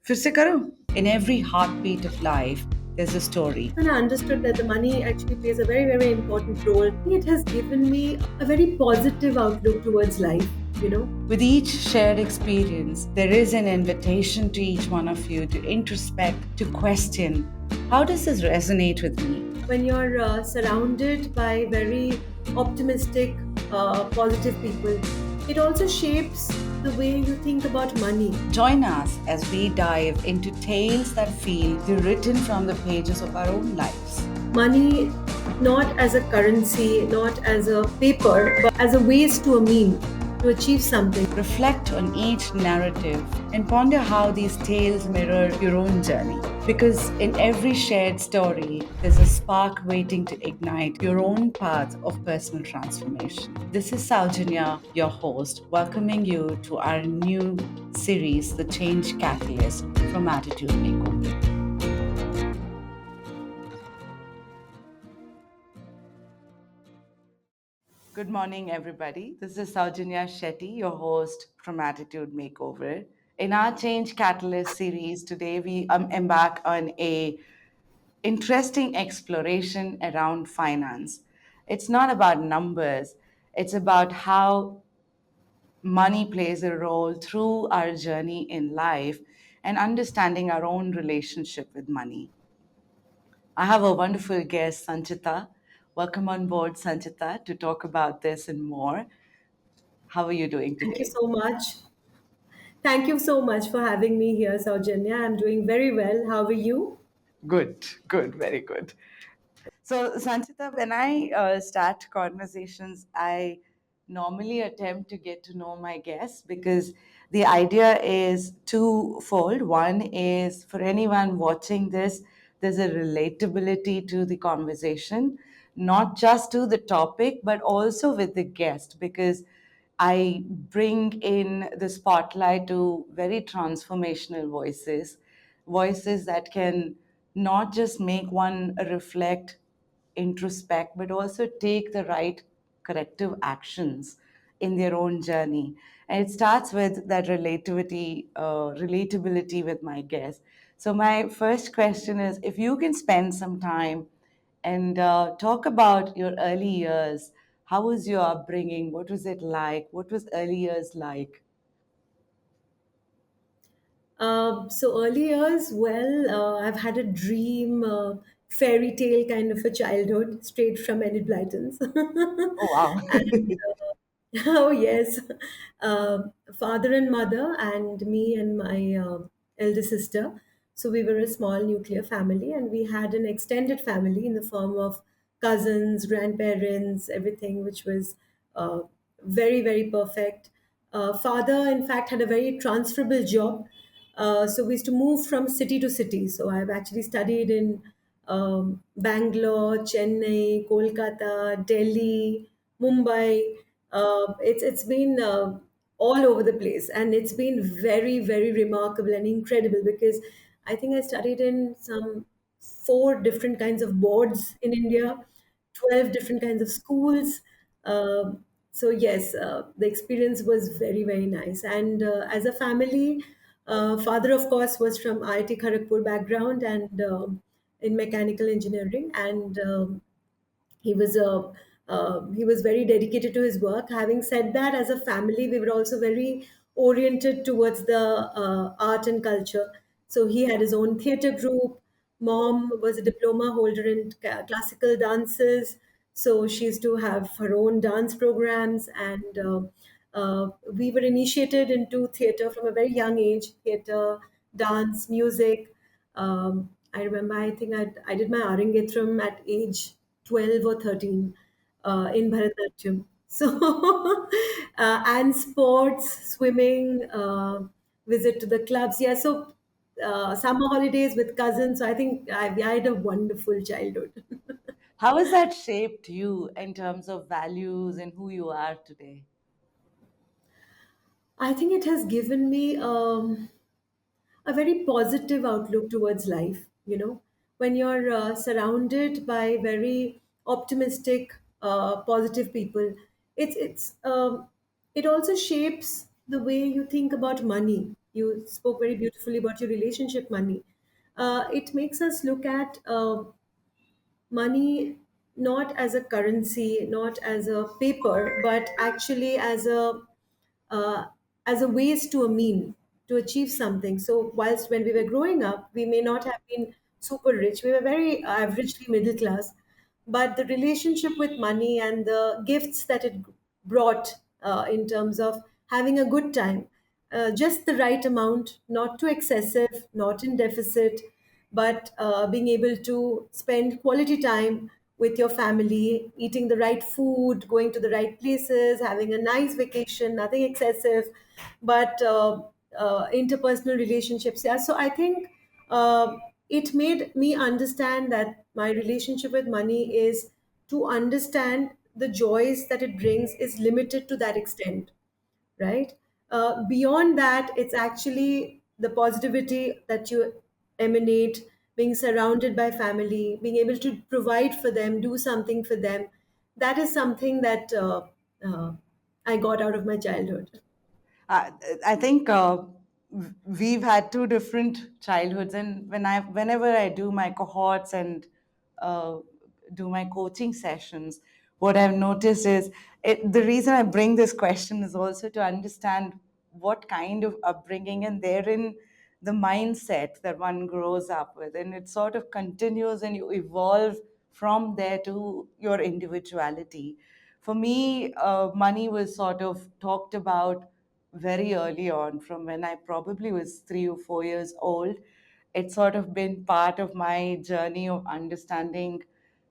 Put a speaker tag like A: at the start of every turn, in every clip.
A: फिर से करो. In every heartbeat of life, there's a story.
B: And I understood that the money actually plays a very, very important role. It has given me a very positive outlook towards life.
A: With each shared experience, there is an invitation to each one of you to introspect, to question, how does this resonate with me?
B: When you're surrounded by very optimistic, positive people, it also shapes the way you think about money.
A: Join us as we dive into tales that feel written from the pages of our own lives.
B: Money not as a currency, not as a paper, but as a ways to a mean to achieve something.
A: Reflect on each narrative and ponder how these tales mirror your own journey. Because in every shared story, there's a spark waiting to ignite your own path of personal transformation. This is Saujanya, your host, welcoming you to our new series, The Change Catalyst from Attitude Makeover. Good morning, everybody. This is Saujanya Shetty, your host from Attitude Makeover. In our Change Catalyst series, today we embark on a interesting exploration around finance. It's not about numbers, it's about how money plays a role through our journey in life and understanding our own relationship with money. I have a wonderful guest, Sanchita. Welcome on board, Sanchita, to talk about this and more. How are you doing
B: Thank you
A: today?
B: so much. Thank you so much for having me here, Saujanya. I'm doing very well. How are you?
A: Good, good, very good. So, Sanchita, when I start conversations, I normally attempt to get to know my guests because the idea is twofold. One is for anyone watching this, there's a relatability to the conversation, not just to the topic, but also with the guest, because I bring in the spotlight to very transformational voices, voices that can not just make one reflect, introspect, but also take the right corrective actions in their own journey. And it starts with that relatability with my guests. So my first question is, if you can spend some time and talk about your early years. How was your upbringing? What was it like? What was early years like?
B: So early years, well, I've had a dream, fairy tale kind of a childhood, straight from Enid Blyton's.
A: Oh, wow.
B: Oh yes, uh, father and mother, and me and my elder sister. So we were a small nuclear family, and we had an extended family in the form of cousins, grandparents, everything, which was uh, very, very perfect. Father, in fact, had a very transferable job. So we used to move from city to city. So I've actually studied in Bangalore, Chennai, Kolkata, Delhi, Mumbai. It's been all over the place, and it's been very, very remarkable and incredible because I think I studied in some four different kinds of boards in India, 12 different kinds of schools. So yes, the experience was very, very nice. And as a family, father, of course, was from IIT Kharagpur background and in mechanical engineering, and he was very dedicated to his work. Having said that, as a family, we were also very oriented towards the art and culture. So he had his own theater group. Mom was a diploma holder in classical dances, so she used to have her own dance programs, and we were initiated into theater from a very young age. Theater, dance, music. I remember, I did my Arangetram at age 12 or 13 in Bharatanatyam. So, and sports, swimming, visit to the clubs. Yeah, so summer holidays with cousins. So I had a wonderful childhood.
A: How has that shaped you in terms of values and who you are today?
B: I think it has given me a very positive outlook towards life. When you're surrounded by very optimistic, positive people, it's it also shapes the way you think about money. You spoke very beautifully about your relationship money. It makes us look at money not as a currency, not as a paper, but actually uh, as a ways to a mean to achieve something. So whilst when we were growing up, we may not have been super rich. We were very averagely middle class, but the relationship with money and the gifts that it brought in terms of having a good time, just the right amount, not too excessive, not in deficit, but being able to spend quality time with your family, eating the right food, going to the right places, having a nice vacation, nothing excessive, but interpersonal relationships. Yeah, so I think it made me understand that my relationship with money is to understand the joys that it brings is limited to that extent, right? Beyond that, it's actually the positivity that you emanate, being surrounded by family, being able to provide for them, do something for them. That is something that uh, I got out of my childhood.
A: I, I think we've had two different childhoods, and whenever I do my cohorts and uh, do my coaching sessions, what I've noticed is the reason I bring this question is also to understand what kind of upbringing and therein the mindset that one grows up with, and it sort of continues and you evolve from there to your individuality. For me, money was sort of talked about very early on, from when I probably was 3 or 4 years old. It's sort of been part of my journey of understanding,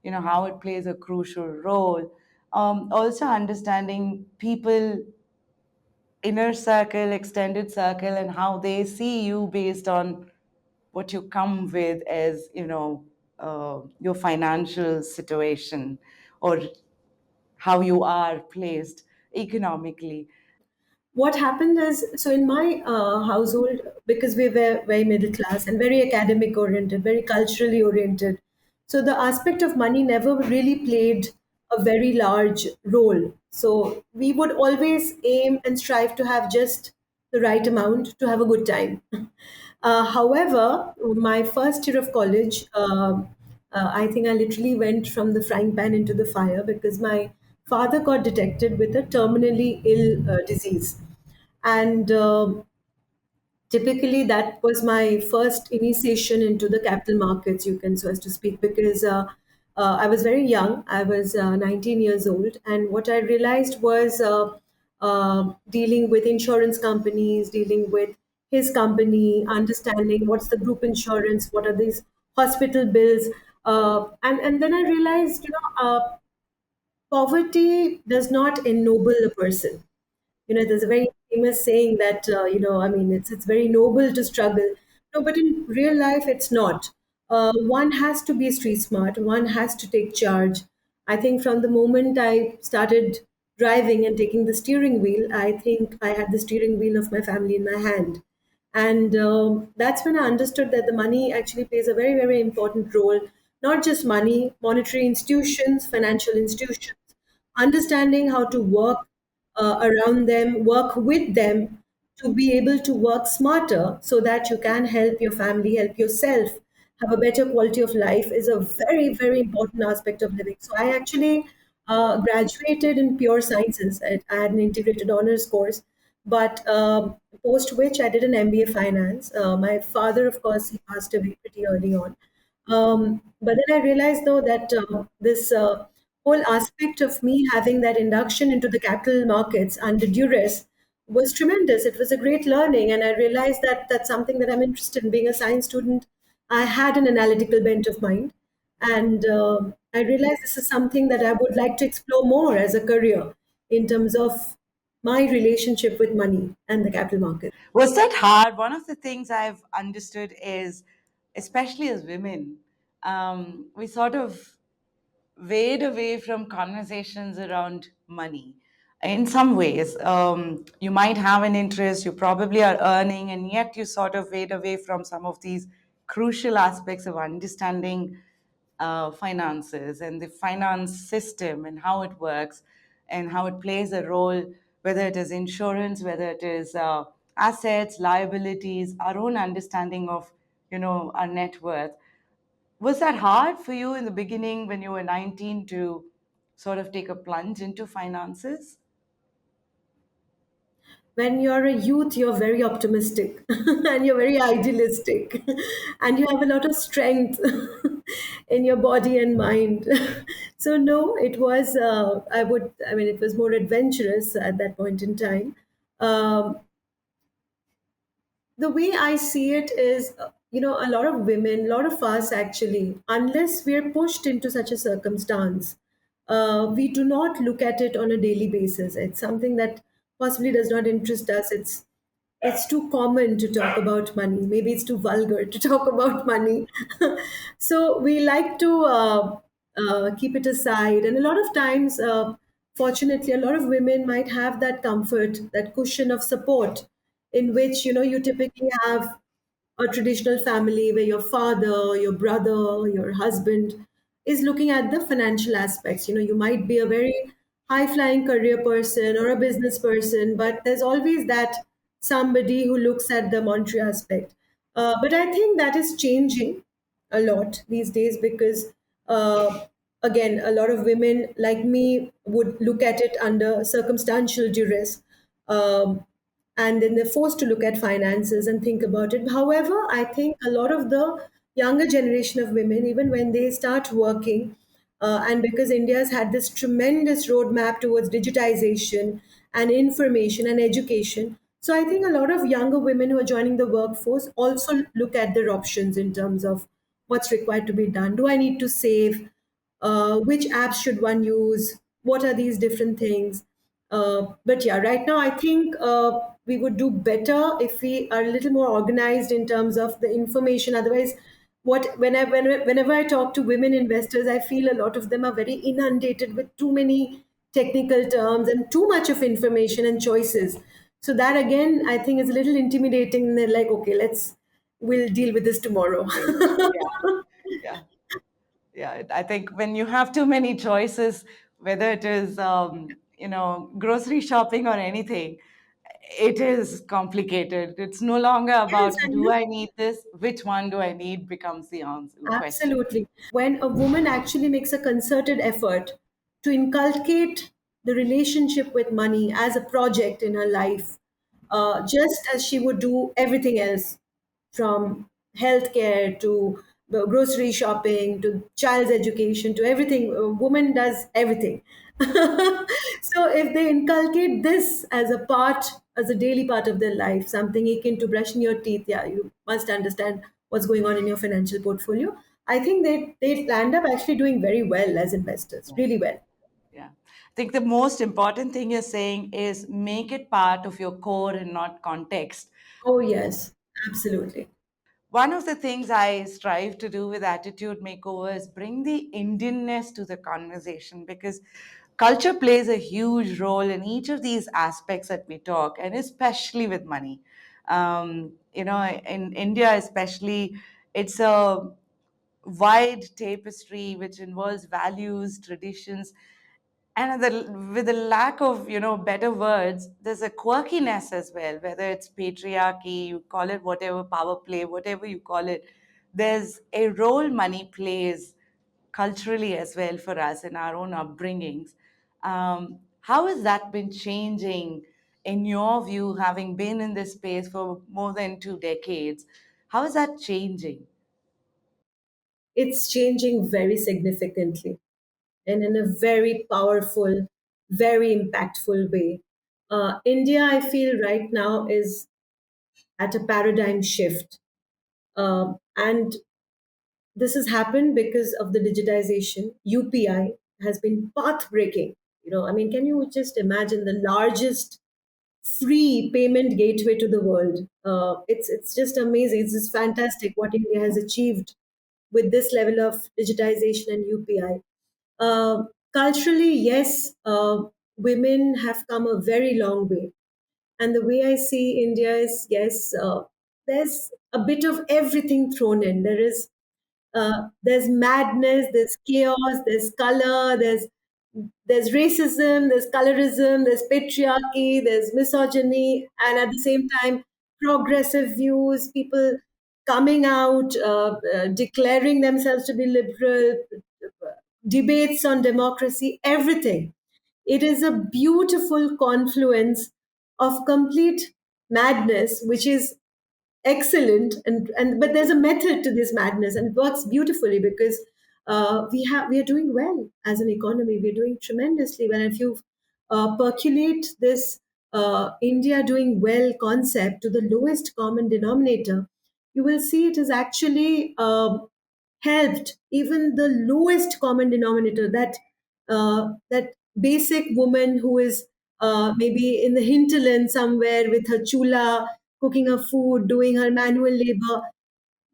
A: how it plays a crucial role. Also understanding people, inner circle, extended circle, and how they see you based on what you come with as, your financial situation, or how you are placed economically.
B: What happened is, so in my household, because we were very middle class and very academic oriented, very culturally oriented, so the aspect of money never really played a very large role. So we would always aim and strive to have just the right amount to have a good time. However, my first year of college, I think I literally went from the frying pan into the fire because my father got detected with a terminally ill disease. And typically, that was my first initiation into the capital markets, you can so as to speak, because I was very young. I was 19 years old, and what I realized was dealing with insurance companies, dealing with his company, understanding what's the group insurance, what are these hospital bills, and then I realized, poverty does not ennoble a person. There's a very famous saying that I mean, it's very noble to struggle. No, but in real life it's not. One has to be street smart, one has to take charge. I think from the moment I started driving and taking the steering wheel, I think I had the steering wheel of my family in my hand. And that's when I understood that the money actually plays a very, very important role. Not just money, monetary institutions, financial institutions, understanding how to work around them, work with them to be able to work smarter so that you can help your family, help yourself have a better quality of life is a very, very important aspect of living. So I actually graduated in pure sciences. I had an integrated honors course, but post which I did an MBA finance. My father, of course, he passed away pretty early on. But then I realized, though, that this whole aspect of me having that induction into the capital markets under duress was tremendous. It was a great learning, and I realized that that's something that I'm interested in. Being a science student, I had an analytical bent of mind, and I realized this is something that I would like to explore more as a career in terms of my relationship with money and the capital market.
A: Was that hard? One of the things I've understood is, especially as women, we sort of wade away from conversations around money. In some ways, you might have an interest, you probably are earning, and yet you sort of wade away from some of these crucial aspects of understanding finances and the finance system and how it works and how it plays a role, whether it is insurance, whether it is assets, liabilities, our own understanding of, our net worth. Was that hard for you in the beginning when you were 19 to sort of take a plunge into finances?
B: When you're a youth, you're very optimistic and you're very idealistic and you have a lot of strength in your body and mind. So, no, it was, I mean, it was more adventurous at that point in time. Um, the way I see it is, a lot of women, a lot of us actually, unless we're pushed into such a circumstance, we do not look at it on a daily basis. It's something that possibly does not interest us. It's too common to talk about money. Maybe it's too vulgar to talk about money. So we like to keep it aside. And a lot of times, fortunately, a lot of women might have that comfort, that cushion of support, in which you typically have a traditional family where your father, your brother, your husband is looking at the financial aspects. You might be a very high flying career person or a business person, but there's always that somebody who looks at the monetary aspect. But I think that is changing a lot these days because, again, a lot of women like me would look at it under circumstantial duress. And then they're forced to look at finances and think about it. However, I think a lot of the younger generation of women, even when they start working, and because India has had this tremendous roadmap towards digitization and information and education, so I think a lot of younger women who are joining the workforce also look at their options in terms of what's required to be done. Do I need to save? Which apps should one use? What are these different things? But yeah, right now I think we would do better if we are a little more organized in terms of the information. Otherwise, whenever I talk to women investors, I feel a lot of them are very inundated with too many technical terms and too much of information and choices. So that again, I think is a little intimidating. And they're like, okay, we'll deal with this tomorrow.
A: Yeah, yeah. Yeah, I think when you have too many choices, whether it is grocery shopping or anything, it is complicated. It's no longer
B: Yes,
A: about
B: and
A: do I need this, which one do I need becomes the answer, the question.
B: absolutely. When a woman actually makes a concerted effort to inculcate the relationship with money as a project in her life, just as she would do everything else, from healthcare to the grocery shopping to child's education to everything, a woman does everything. So if they inculcate this as a part, as a daily part of their life, something akin to brushing your teeth, yeah, you must understand what's going on in your financial portfolio. I think they end up actually doing very well as investors, really well.
A: Yeah. I think the most important thing you're saying is make it part of your core and not context.
B: Oh yes, absolutely.
A: One of the things I strive to do with Attitude Makeover is bring the Indianness to the conversation because culture plays a huge role in each of these aspects that we talk, and especially with money. In India, especially, it's a wide tapestry which involves values, traditions, and with the lack of better words, there's a quirkiness as well. Whether it's patriarchy, you call it whatever, power play, whatever you call it, there's a role money plays culturally as well for us in our own upbringings. How has that been changing in your view, having been in this space for more than 2 decades? How is that changing?
B: It's changing very significantly and in a very powerful, very impactful way. India, I feel right now is at a paradigm shift. And this has happened because of the digitization. UPI has been path breaking. I mean, can you just imagine the largest free payment gateway to the world? It's just amazing. It's just fantastic what India has achieved with this level of digitization and UPI. Culturally, yes, women have come a very long way. And the way I see India is, yes, there's a bit of everything thrown in. There's madness, there's chaos, there's color, there's racism, there's colorism, there's patriarchy, there's misogyny, and at the same time, progressive views, people coming out, declaring themselves to be liberal, debates on democracy, everything. It is a beautiful confluence of complete madness, which is excellent, and but there's a method to this madness, and it works beautifully because we are doing well as an economy. We're doing tremendously well. If you percolate this India doing well concept to the lowest common denominator, you will see it is actually helped even the lowest common denominator, that basic woman who is maybe in the hinterland somewhere with her chula, cooking her food, doing her manual labor.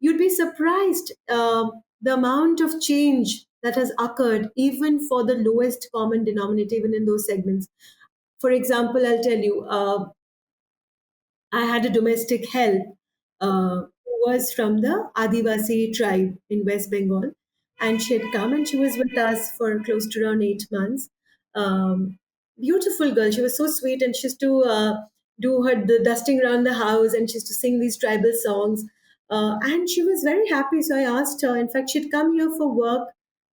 B: You'd be surprised the amount of change that has occurred even for the lowest common denominator, even in those segments. For example, I'll tell you, I had a domestic help who was from the Adivasi tribe in West Bengal, and she had come and she was with us for close to around 8 months. Beautiful girl, she was so sweet, and she used to do her the dusting around the house, and she used to sing these tribal songs, and she was very happy. So I asked her. In fact, she'd come here for work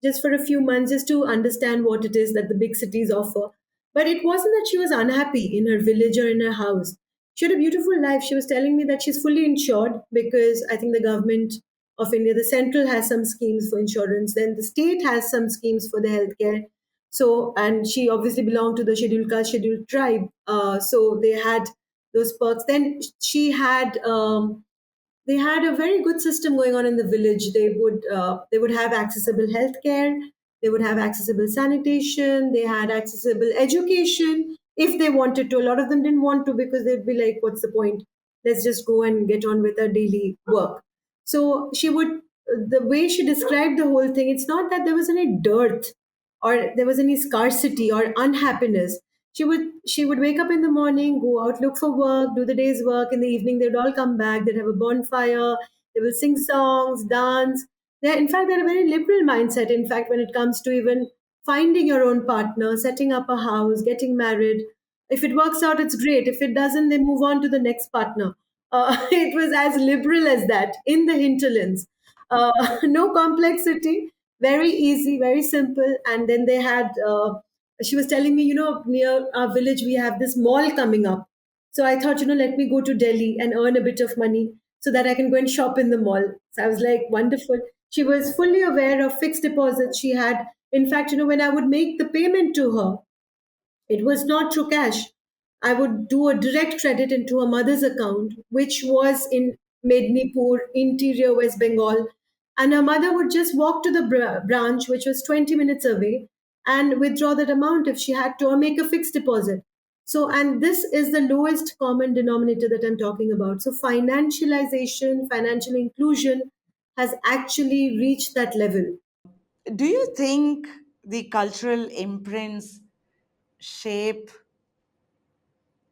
B: just for a few months, just to understand what it is that the big cities offer. But it wasn't that she was unhappy in her village or in her house. She had a beautiful life. She was telling me that she's fully insured because I think the government of India, the central has some schemes for insurance, then the state has some schemes for the healthcare. So, and she obviously belonged to the scheduled caste, scheduled tribe. So they had those perks. Then she had they had a very good system going on in the village. They would have accessible healthcare, they would have accessible sanitation, they had accessible education if they wanted to. A lot of them didn't want to because they'd be like, "What's the point? Let's just go and get on with our daily work." So she would, the way she described the whole thing, it's not that there was any dearth or there was any scarcity or unhappiness. She would wake up in the morning, go out, look for work, do the day's work. In the evening, they'd all come back. They'd have a bonfire. They will sing songs, dance. In fact, they're a very liberal mindset. In fact, when it comes to even finding your own partner, setting up a house, getting married, if it works out, it's great. If it doesn't, they move on to the next partner. It was as liberal as that in the hinterlands. No complexity, very easy, very simple. And then they had, she was telling me, near our village, we have this mall coming up. So I thought, let me go to Delhi and earn a bit of money so that I can go and shop in the mall. So I was like, wonderful. She was fully aware of fixed deposits she had. In fact, when I would make the payment to her, it was not through cash. I would do a direct credit into her mother's account, which was in Mednipur, interior West Bengal. And her mother would just walk to the branch, which was 20 minutes away, and withdraw that amount if she had to, or make a fixed deposit. So, and this is the lowest common denominator that I'm talking about. So, financialization, financial inclusion has actually reached that level.
A: Do you think the cultural imprints shape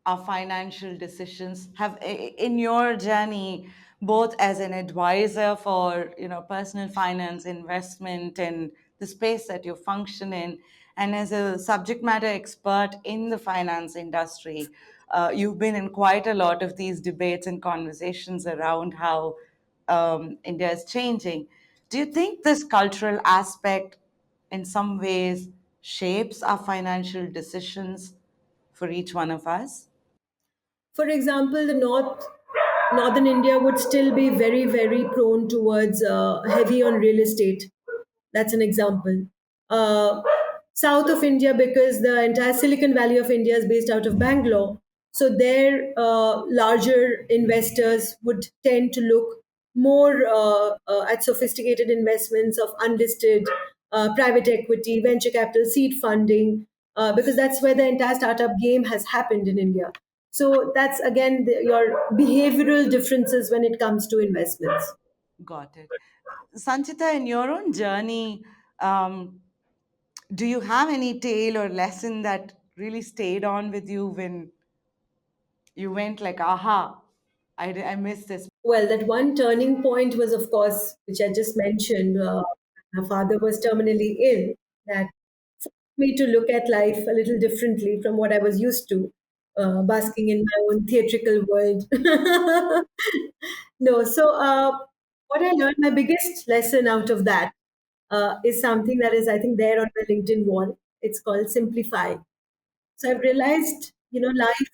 A: our financial decisions? Have in your journey, both as an advisor for personal finance, investment, and the space that you function in, and as a subject matter expert in the finance industry, you've been in quite a lot of these debates and conversations around how India is changing. Do you think this cultural aspect in some ways shapes our financial decisions for each one of us?
B: For example, the northern India would still be very, very prone towards heavy on real estate. That's an example. Uh, South of India, because the entire Silicon Valley of India is based out of Bangalore, so their larger investors would tend to look more at sophisticated investments of unlisted private equity, venture capital, seed funding, because that's where the entire startup game has happened in India. So that's again your behavioral differences when it comes to investments.
A: Got it. Sanchita, in your own journey, um, do you have any tale or lesson that really stayed on with you when you went like, aha, I missed this?
B: Well, that one turning point was, of course, which I just mentioned. My father was terminally ill. That me to look at life a little differently from what I was used to, basking in my own theatrical world. No, so what I learned, my biggest lesson out of that is something that is, I think, there on my LinkedIn wall. It's called Simplify. So I've realized, life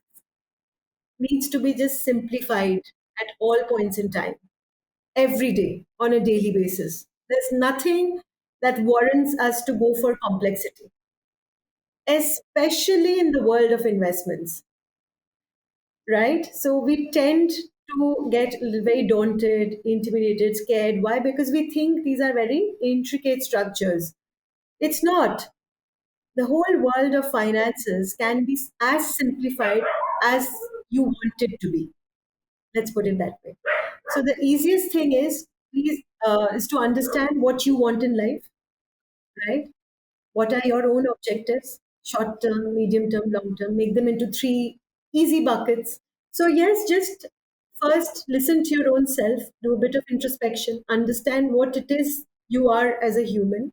B: needs to be just simplified at all points in time, every day, on a daily basis. There's nothing that warrants us to go for complexity, especially in the world of investments, right? So we tend to get very daunted, intimidated, scared. Why? Because we think these are very intricate structures. It's not. The whole world of finances can be as simplified as you want it to be. Let's put it that way. So the easiest thing is, please, is to understand what you want in life, right? What are your own objectives? Short term, medium term, long term. Make them into three easy buckets. So, yes, just first listen to your own self, do a bit of introspection, understand what it is you are as a human.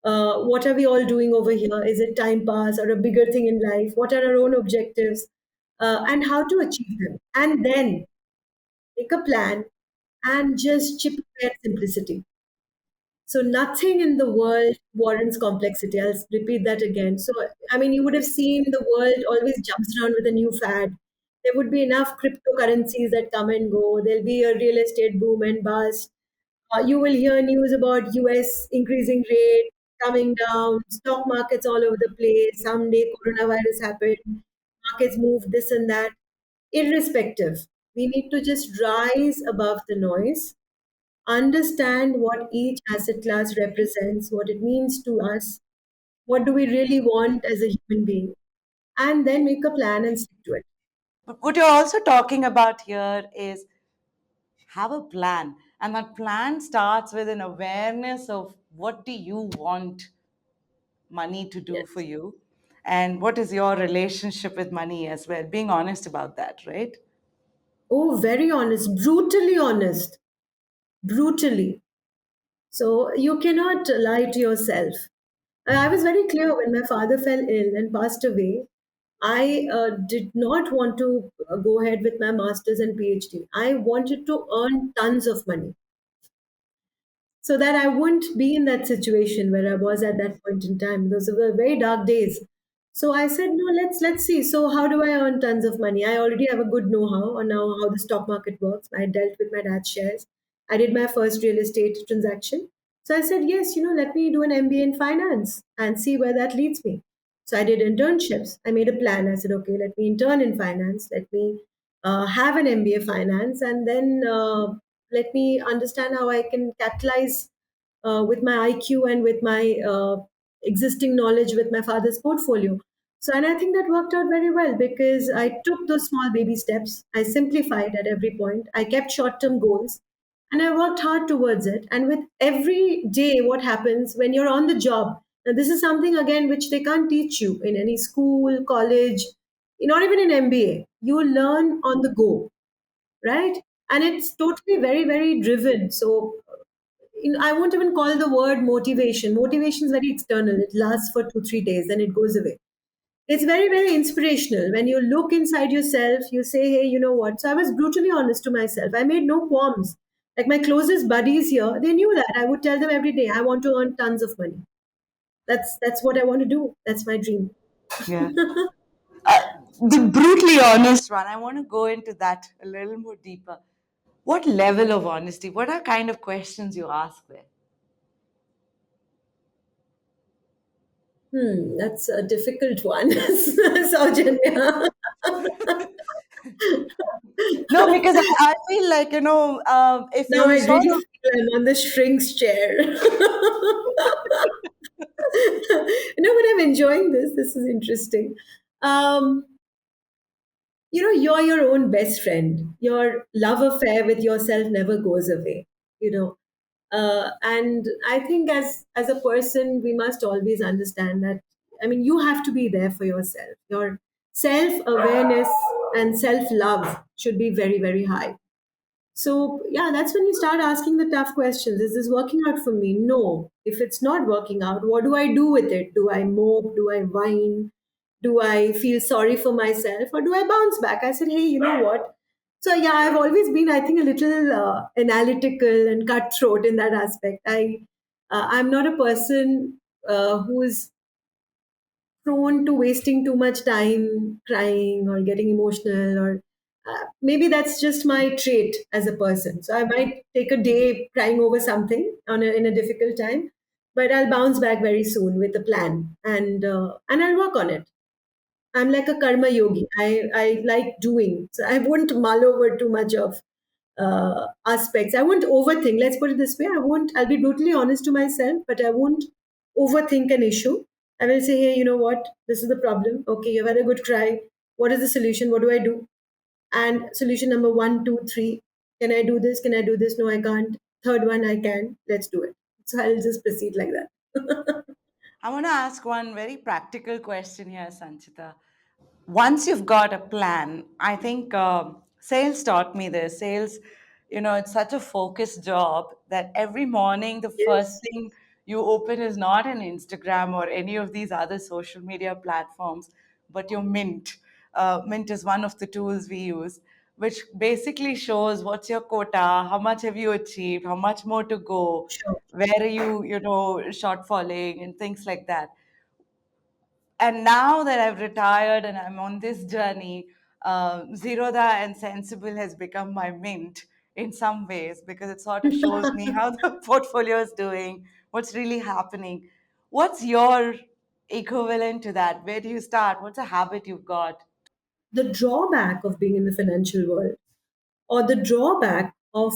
B: What are we all doing over here? Is it time pass or a bigger thing in life? What are our own objectives? And how to achieve them? And then make a plan and just chip away at simplicity. So nothing in the world warrants complexity. I'll repeat that again. So, I mean, you would have seen the world always jumps around with a new fad. There would be enough cryptocurrencies that come and go. There'll be a real estate boom and bust. You will hear news about US increasing rate, coming down, stock markets all over the place. Someday coronavirus happened, markets moved this and that. Irrespective, we need to just rise above the noise, understand what each asset class represents, what it means to us, what do we really want as a human being, and then make a plan and stick to it.
A: But what you're also talking about here is have a plan. And that plan starts with an awareness of what do you want money to do for
B: Yes.
A: you and what is your relationship with money as well. Being honest about that, right?
B: Oh, very honest, brutally honest, brutally. So you cannot lie to yourself. I was very clear when my father fell ill and passed away. I did not want to go ahead with my master's and PhD. I wanted to earn tons of money so that I wouldn't be in that situation where I was at that point in time. Those were very dark days. So I said, no, let's see. So how do I earn tons of money? I already have a good know-how on how the stock market works. I dealt with my dad's shares. I did my first real estate transaction. So I said, yes, let me do an MBA in finance and see where that leads me. So I did internships. I made a plan. I said, okay, let me intern in finance. Let me have an MBA finance, and then let me understand how I can capitalize with my IQ and with my existing knowledge with my father's portfolio. So, and I think that worked out very well because I took those small baby steps. I simplified at every point. I kept short term goals and I worked hard towards it. And with every day, what happens when you're on the job? Now, this is something again which they can't teach you in any school, college, not even in MBA. You learn on the go, right? And it's totally very, very driven. So I won't even call the word motivation. Motivation is very external. It lasts for 2, 3 days, then it goes away. It's very, very inspirational. When you look inside yourself, you say, hey, you know what? So I was brutally honest to myself. I made no qualms. Like my closest buddies here, they knew that. I would tell them every day, I want to earn tons of money. That's what I want to do. That's my dream.
A: Yeah. Uh, the brutally honest one, I want to go into that a little more deeper. What level of honesty? What are kind of questions you ask there?
B: That's a difficult one, Saujanya.
A: No, because I feel like, if
B: Now
A: you
B: I
A: sort
B: really
A: of,
B: feel I'm on the shrink's chair. But I'm enjoying this. This is interesting. Um, you're your own best friend. Your love affair with yourself never goes away. You know, and I think as a person, we must always understand that. I mean, you have to be there for yourself. Your self awareness and self love should be very, very high. So, yeah, that's when you start asking the tough questions. Is this working out for me? No. If it's not working out, what do I do with it? Do I mope? Do I whine? Do I feel sorry for myself? Or do I bounce back? I said, hey, you know what? So, yeah, I've always been, I think, a little analytical and cutthroat in that aspect. I'm not a person who's prone to wasting too much time crying or getting emotional, or maybe that's just my trait as a person. So I might take a day crying over something in a difficult time, but I'll bounce back very soon with a plan, and I'll work on it. I'm like a karma yogi. I like doing. So I won't mull over too much of aspects. I won't overthink. Let's put it this way. I'll be brutally honest to myself, but I won't overthink an issue. I will say, hey, you know what? This is the problem. Okay, you've had a good cry. What is the solution? What do I do? And solution number one, two, three. Can I do this? Can I do this? No, I can't. Third one, I can. Let's do it. So I'll just proceed like that.
A: I want to ask one very practical question here, Sanchita. Once you've got a plan, I think sales taught me this. Sales, it's such a focused job that every morning the first
B: Yes,
A: thing you open is not an Instagram or any of these other social media platforms, but your Mint. Mint is one of the tools we use, which basically shows what's your quota, how much have you achieved, how much more to go,
B: sure.
A: where are you, shortfalling, and things like that. And now that I've retired and I'm on this journey, Zerodha and Sensible has become my mint in some ways because it sort of shows me how the portfolio is doing, what's really happening. What's your equivalent to that? Where do you start? What's a habit you've got?
B: The drawback of being in the financial world, or the drawback of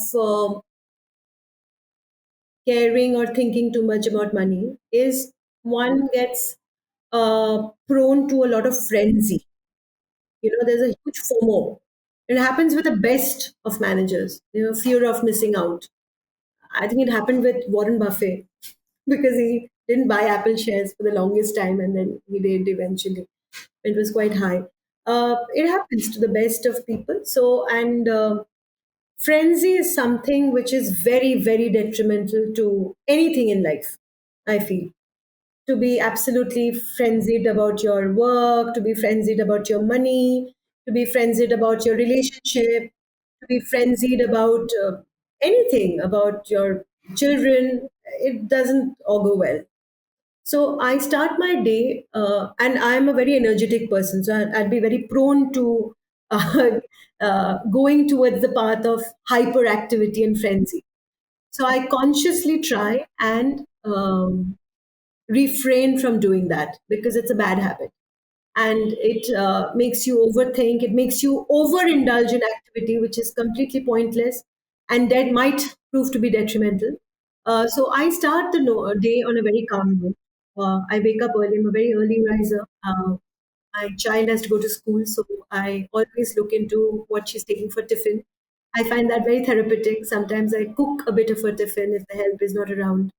B: caring or thinking too much about money, is one gets prone to a lot of frenzy. There's a huge FOMO. It happens with the best of managers, fear of missing out. I think it happened with Warren Buffett because he didn't buy Apple shares for the longest time, and then he did eventually. It was quite high. It happens to the best of people. So, and frenzy is something which is very, very detrimental to anything in life, I feel. To be absolutely frenzied about your work, to be frenzied about your money, to be frenzied about your relationship, to be frenzied about anything, about your children, it doesn't augur well. So I start my day, and I'm a very energetic person, so I'd be very prone to going towards the path of hyperactivity and frenzy. So I consciously try and refrain from doing that because it's a bad habit, and it makes you overthink. It makes you overindulge in activity which is completely pointless and that might prove to be detrimental. So I start the day on a very calm note. I wake up early. I'm a very early riser. My child has to go to school, so I always look into what she's taking for tiffin. I find that very therapeutic. Sometimes I cook a bit of her tiffin if the help is not around.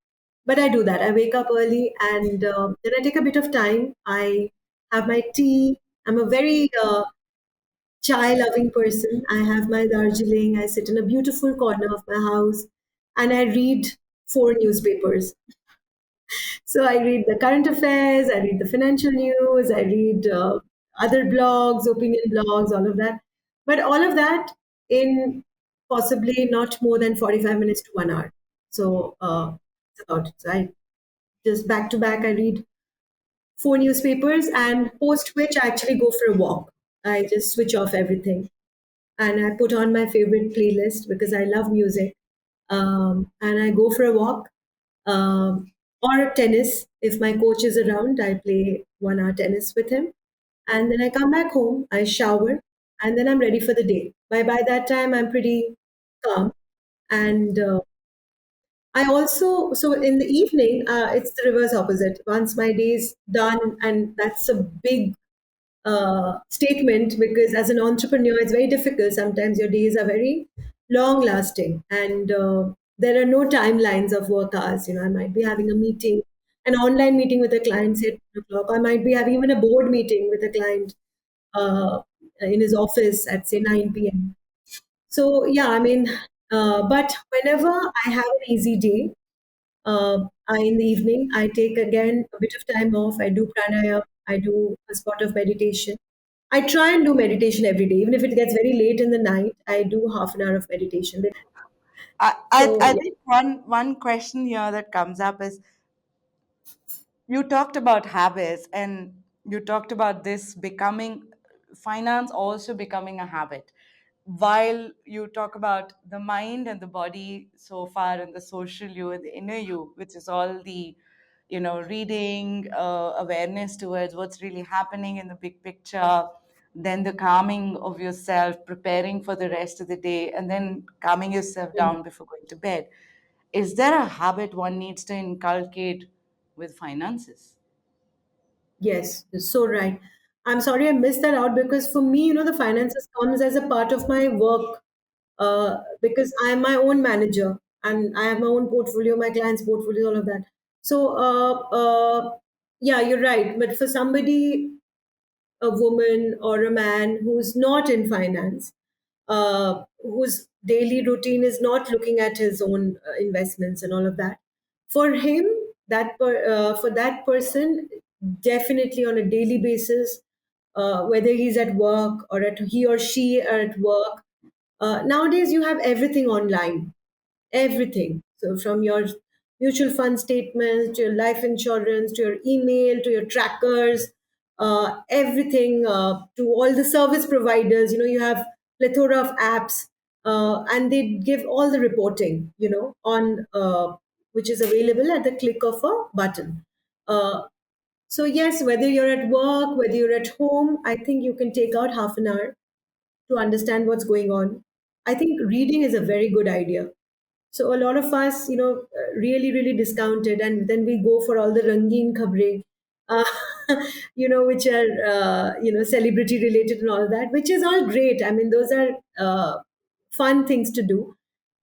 B: But I do that. I wake up early, and then I take a bit of time. I have my tea. I'm a very chai loving person. I have my Darjeeling. I sit in a beautiful corner of my house and I read four newspapers. So I read the current affairs, I read the financial news, I read other blogs, opinion blogs, all of that. But all of that in possibly not more than 45 minutes to 1 hour. So it's about it. So I just back to back, I read four newspapers, and post which I actually go for a walk. I just switch off everything and I put on my favorite playlist because I love music. And I go for a walk, or tennis. If my coach is around, I play 1 hour tennis with him. And then I come back home, I shower, and then I'm ready for the day. By that time, I'm pretty calm. And I also, so in the evening, it's the reverse opposite. Once my day's done, and that's a big statement because as an entrepreneur, it's very difficult. Sometimes your days are very long lasting, and there are no timelines of work hours. I might be having a meeting, an online meeting with a client, say 2 o'clock. I might be having even a board meeting with a client uh, in his office at say 9 p.m. So yeah, I mean, but whenever I have an easy day, in the evening, I take again a bit of time off. I do pranayama. I do a spot of meditation. I try and do meditation every day, even if it gets very late in the night. I do half an hour of meditation. So
A: I
B: yeah.
A: think one question here that comes up is, you talked about habits, and you talked about this becoming, finance also becoming a habit, while you talk about the mind and the body so far, and the social you and the inner you, which is all the, reading, awareness towards what's really happening in the big picture, then the calming of yourself, preparing for the rest of the day, and then calming yourself down before going to bed. Is there a habit one needs to inculcate with finances?
B: Yes, you're so right. I'm sorry I missed that out because for me, the finances comes as a part of my work because I am my own manager and I have my own portfolio, my clients' portfolios, all of that. So, yeah, you're right. But for somebody, a woman or a man who's not in finance, whose daily routine is not looking at his own investments and all of that, for him, for that person, definitely on a daily basis, whether he's at work or he or she are at work, nowadays you have everything online, everything. So from your mutual fund statements to your life insurance to your email to your trackers, everything, to all the service providers. You have plethora of apps, and they give all the reporting. On which is available at the click of a button. Uh, so yes, whether you're at work, whether you're at home, I think you can take out half an hour to understand what's going on. I think reading is a very good idea. So a lot of us, really, really discount it, and then we go for all the rangeen khabre, uh, which are celebrity related and all that, which is all great. I mean, those are fun things to do.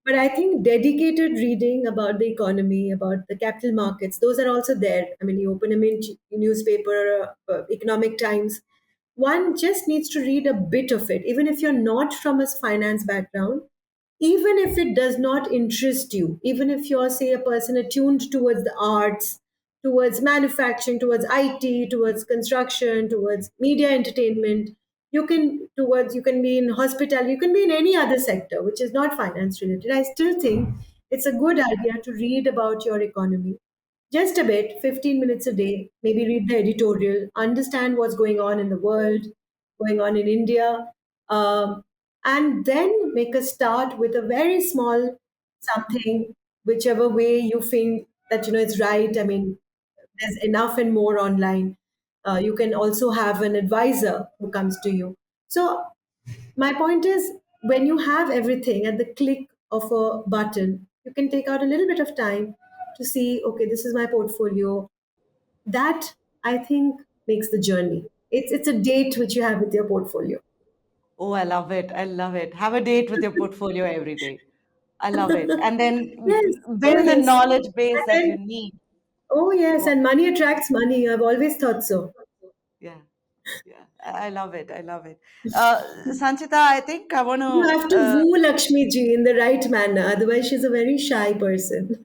B: But I think dedicated reading about the economy, about the capital markets, those are also there. I mean, you open a newspaper, Economic Times, one just needs to read a bit of it, even if you're not from a finance background, even if it does not interest you, even if you're, say, a person attuned towards the arts, towards manufacturing, towards IT, towards construction, towards media entertainment, you can be in hospitality, you can be in any other sector which is not finance related. I still think it's a good idea to read about your economy just a bit, 15 minutes a day, maybe read the editorial, understand what's going on in the world, going on in India, and then make a start with a very small something, whichever way you think that it's right. I mean, there's enough and more online. You can also have an advisor who comes to you. So my point is, when you have everything at the click of a button, you can take out a little bit of time to see, okay, this is my portfolio. That, I think, makes the journey. It's a date which you have with your portfolio.
A: Oh, I love it. I love it. Have a date with your portfolio every day. I love it. And
B: Yes.
A: then
B: Oh,
A: build the
B: yes.
A: knowledge base
B: And
A: that you
B: then,
A: need.
B: oh, yes.
A: for-
B: And money attracts money. I've always thought so.
A: Yeah, yeah. I love it. I love it. Sanchita, I think I want
B: You have to
A: to.
B: woo Lakshmi ji in the right manner. Otherwise, she's a very shy person.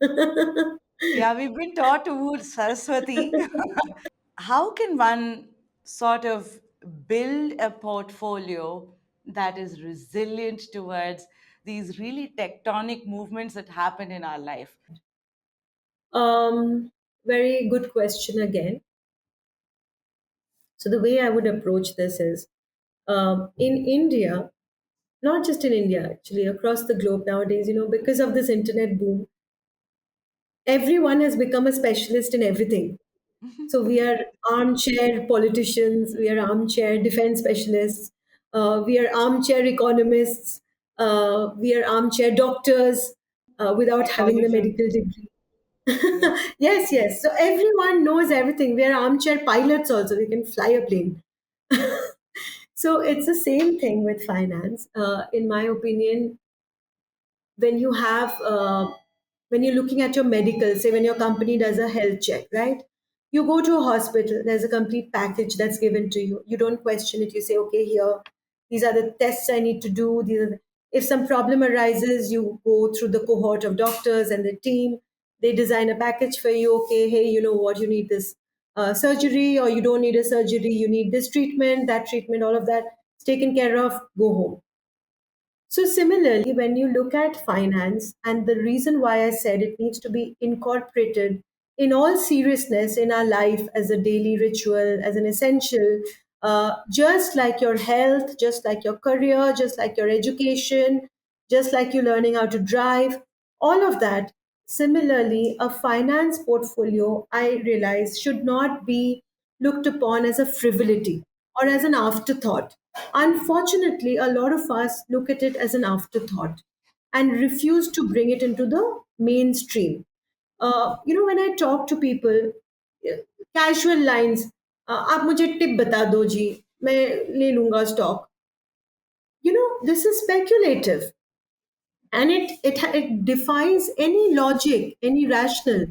A: Yeah, we've been taught to woo Saraswati. How can one sort of build a portfolio that is resilient towards these really tectonic movements that happen in our life?
B: Very good question again. So the way I would approach this is, in India, not just in India, actually, across the globe nowadays, because of this internet boom, everyone has become a specialist in everything. So we are armchair politicians, we are armchair defense specialists, we are armchair economists, we are armchair doctors without having the
A: Psychologists.
B: medical degree.
A: Yeah.
B: Yes, yes. So everyone knows everything. We are armchair pilots also. We can fly a plane. So it's the same thing with finance. In my opinion, when you have when you're looking at your medical, say when your company does a health check, right? You go to a hospital, there's a complete package that's given to you. You don't question it. You say, okay, here, these are the tests I need to do. If some problem arises, you go through the cohort of doctors and the team. They design a package for you. Okay, hey, you know what, you need this surgery, or you don't need a surgery, you need this treatment, that treatment, all of that is taken care of, go home. So, similarly, when you look at finance, and the reason why I said it needs to be incorporated in all seriousness in our life as a daily ritual, as an essential, just like your health, just like your career, just like your education, just like you learning how to drive, all of that. Similarly, a finance portfolio, I realize, should not be looked upon as a frivolity or as an afterthought. Unfortunately, a lot of us look at it as an afterthought and refuse to bring it into the mainstream. When I talk to people, uh, casual lines, आप मुझे tip बता दो जी, मैं ले लूंगा stock. This is speculative, and it defies any logic, any rational.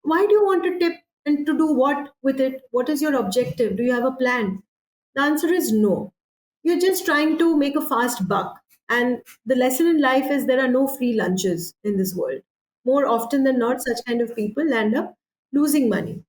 B: Why do you want to tip, and to do what with it? What is your objective? Do you have a plan? The answer is no. You're just trying to make a fast buck. And the lesson in life is there are no free lunches in this world. More often than not, such kind of people end up losing money.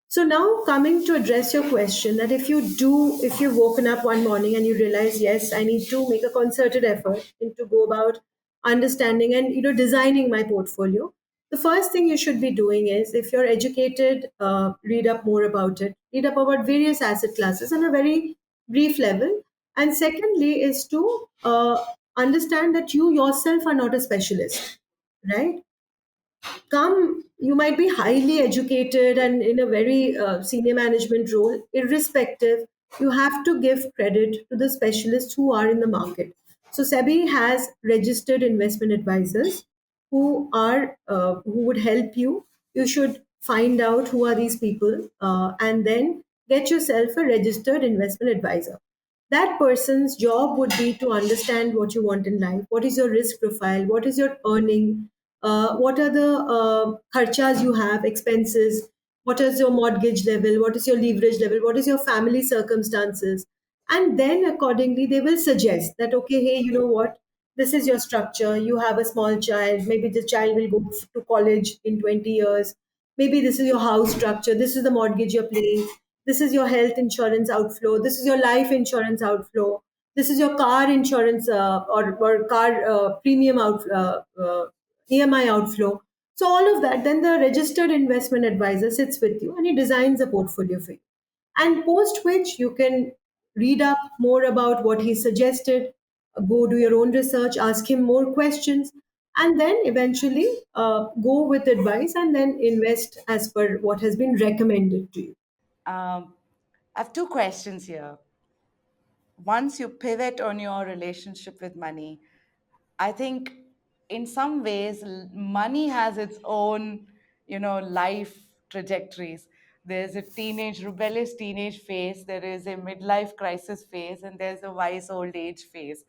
B: So now, coming to address your question, that if you've woken up one morning and you realize, yes, I need to make a concerted effort to go about understanding and designing my portfolio. The first thing you should be doing is, if you're educated, read up more about it. Read up about various asset classes on a very brief level. And secondly, is to understand that you yourself are not a specialist, right? Come, you might be highly educated and in a very senior management role. Irrespective, you have to give credit to the specialists who are in the market. So SEBI has registered investment advisors who would help you. You should find out who are these people, and then get yourself a registered investment advisor. That person's job would be to understand what you want in life, what is your risk profile, what is your earning, what are the kharchas you have, expenses, what is your mortgage level, what is your leverage level, what is your family circumstances. And then accordingly, they will suggest that, okay, hey, you know what, this is your structure. You have a small child, maybe the child will go to college in 20 years. Maybe this is your house structure, this is the mortgage you're paying, this is your health insurance outflow, this is your life insurance outflow, this is your car insurance, or car premium EMI outflow. So all of that, then the registered investment advisor sits with you and he designs a portfolio for you. And post which you can read up more about what he suggested, go do your own research, ask him more questions, and then eventually go with advice and then invest as per what has been recommended to you.
A: Um, I have two questions here. Once you pivot on your relationship with money, I think in some ways money has its own, life trajectories. There's a rebellious teenage phase, there is a midlife crisis phase, and there's a wise old age phase.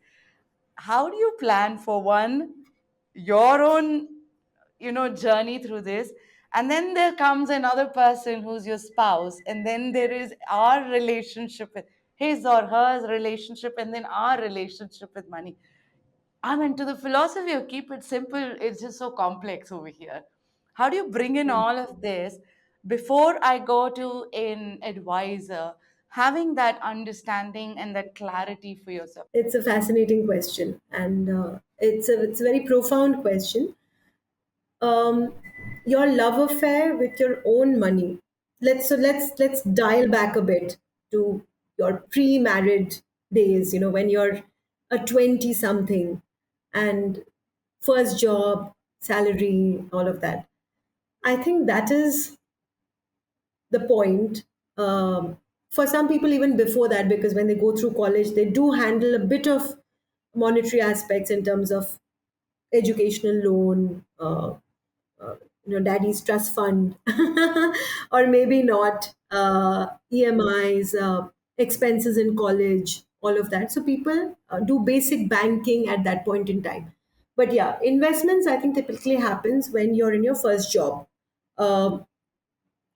A: How do you plan for one, your own, journey through this? And then there comes another person who's your spouse, and then there is our relationship with his or her relationship, and then our relationship with money. I'm into the philosophy of keep it simple. It's just so complex over here. How do you bring in all of this before I go to an advisor, having that understanding and that clarity for yourself?
B: It's a fascinating question, and it's a very profound question. um, your love affair with your own money. Let's dial back a bit to your pre-married days. When you're a 20 something, and first job, salary, all of that. I think that is the point. For some people, even before that, because when they go through college, they do handle a bit of monetary aspects in terms of educational loan, daddy's trust fund, or maybe not, EMIs, expenses in college, all of that. So people do basic banking at that point in time. But yeah, investments, I think, typically happens when you're in your first job. Um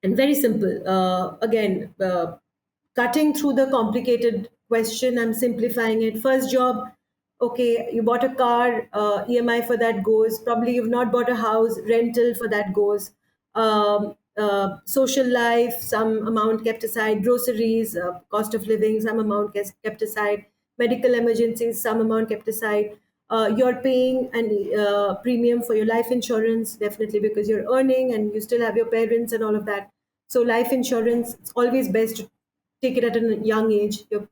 B: and very simple. Again, cutting through the complicated question, I'm simplifying it. First job, okay, you bought a car, EMI for that goes. Probably you've not bought a house, rental for that goes. Social life, some amount kept aside. Groceries, cost of living, some amount gets kept aside. Medical emergencies, some amount kept aside. You're paying an premium for your life insurance, definitely because you're earning and you still have your parents and all of that. So life insurance, it's always best to take it at a young age. Your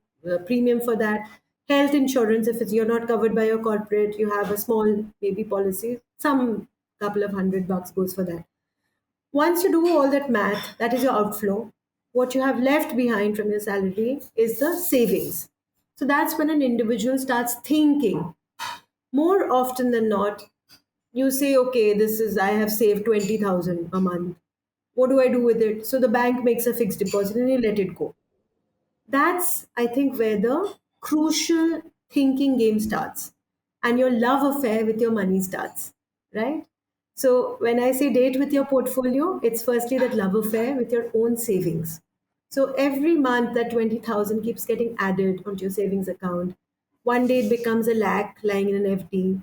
B: premium for that. Health insurance, if it's you're not covered by your corporate, you have a small maybe policy. Some couple of $100 goes for that. Once you do all that math, that is your outflow. What you have left behind from your salary is the savings. So that's when an individual starts thinking. More often than not, you say, okay, this is I have saved 20,000 a month. What do I do with it? So the bank makes a fixed deposit and you let it go. That's, I think, where the crucial thinking game starts and your love affair with your money starts, right? So, when I say date with your portfolio, it's firstly that love affair with your own savings. So, every month that 20,000 keeps getting added onto your savings account. One day it becomes a lakh lying in an FD.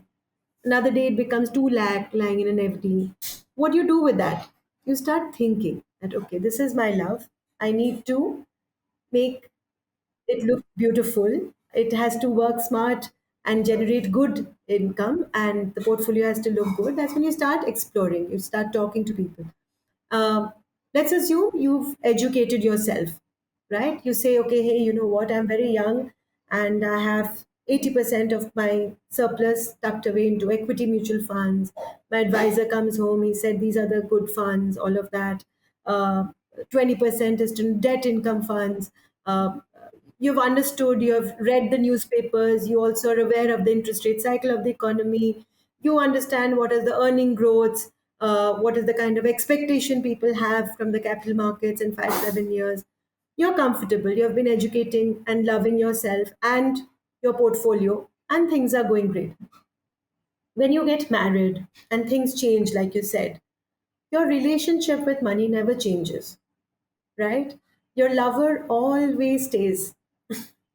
B: Another day it becomes 2 lakh lying in an FD. What do you do with that? You start thinking that, okay, this is my love. I need to make it look beautiful. It has to work smart and generate good income, and the portfolio has to look good. That's when you start exploring, you start talking to people. uh, let's assume you've educated yourself, right? You say, okay, hey, you know what, I'm very young and I have 80% of my surplus tucked away into equity mutual funds. My advisor comes home, he said these are the good funds, all of that. uh, 20% is to debt income funds. uh, you've understood, you have read the newspapers, you also are aware of the interest rate cycle of the economy, you understand what is the earning growth, what is the kind of expectation people have from the capital markets in 5 7 years. You're comfortable, you have been educating and loving yourself and your portfolio, and things are going great. When you get married and things change, like you said, your relationship with money never changes, right? Your lover always stays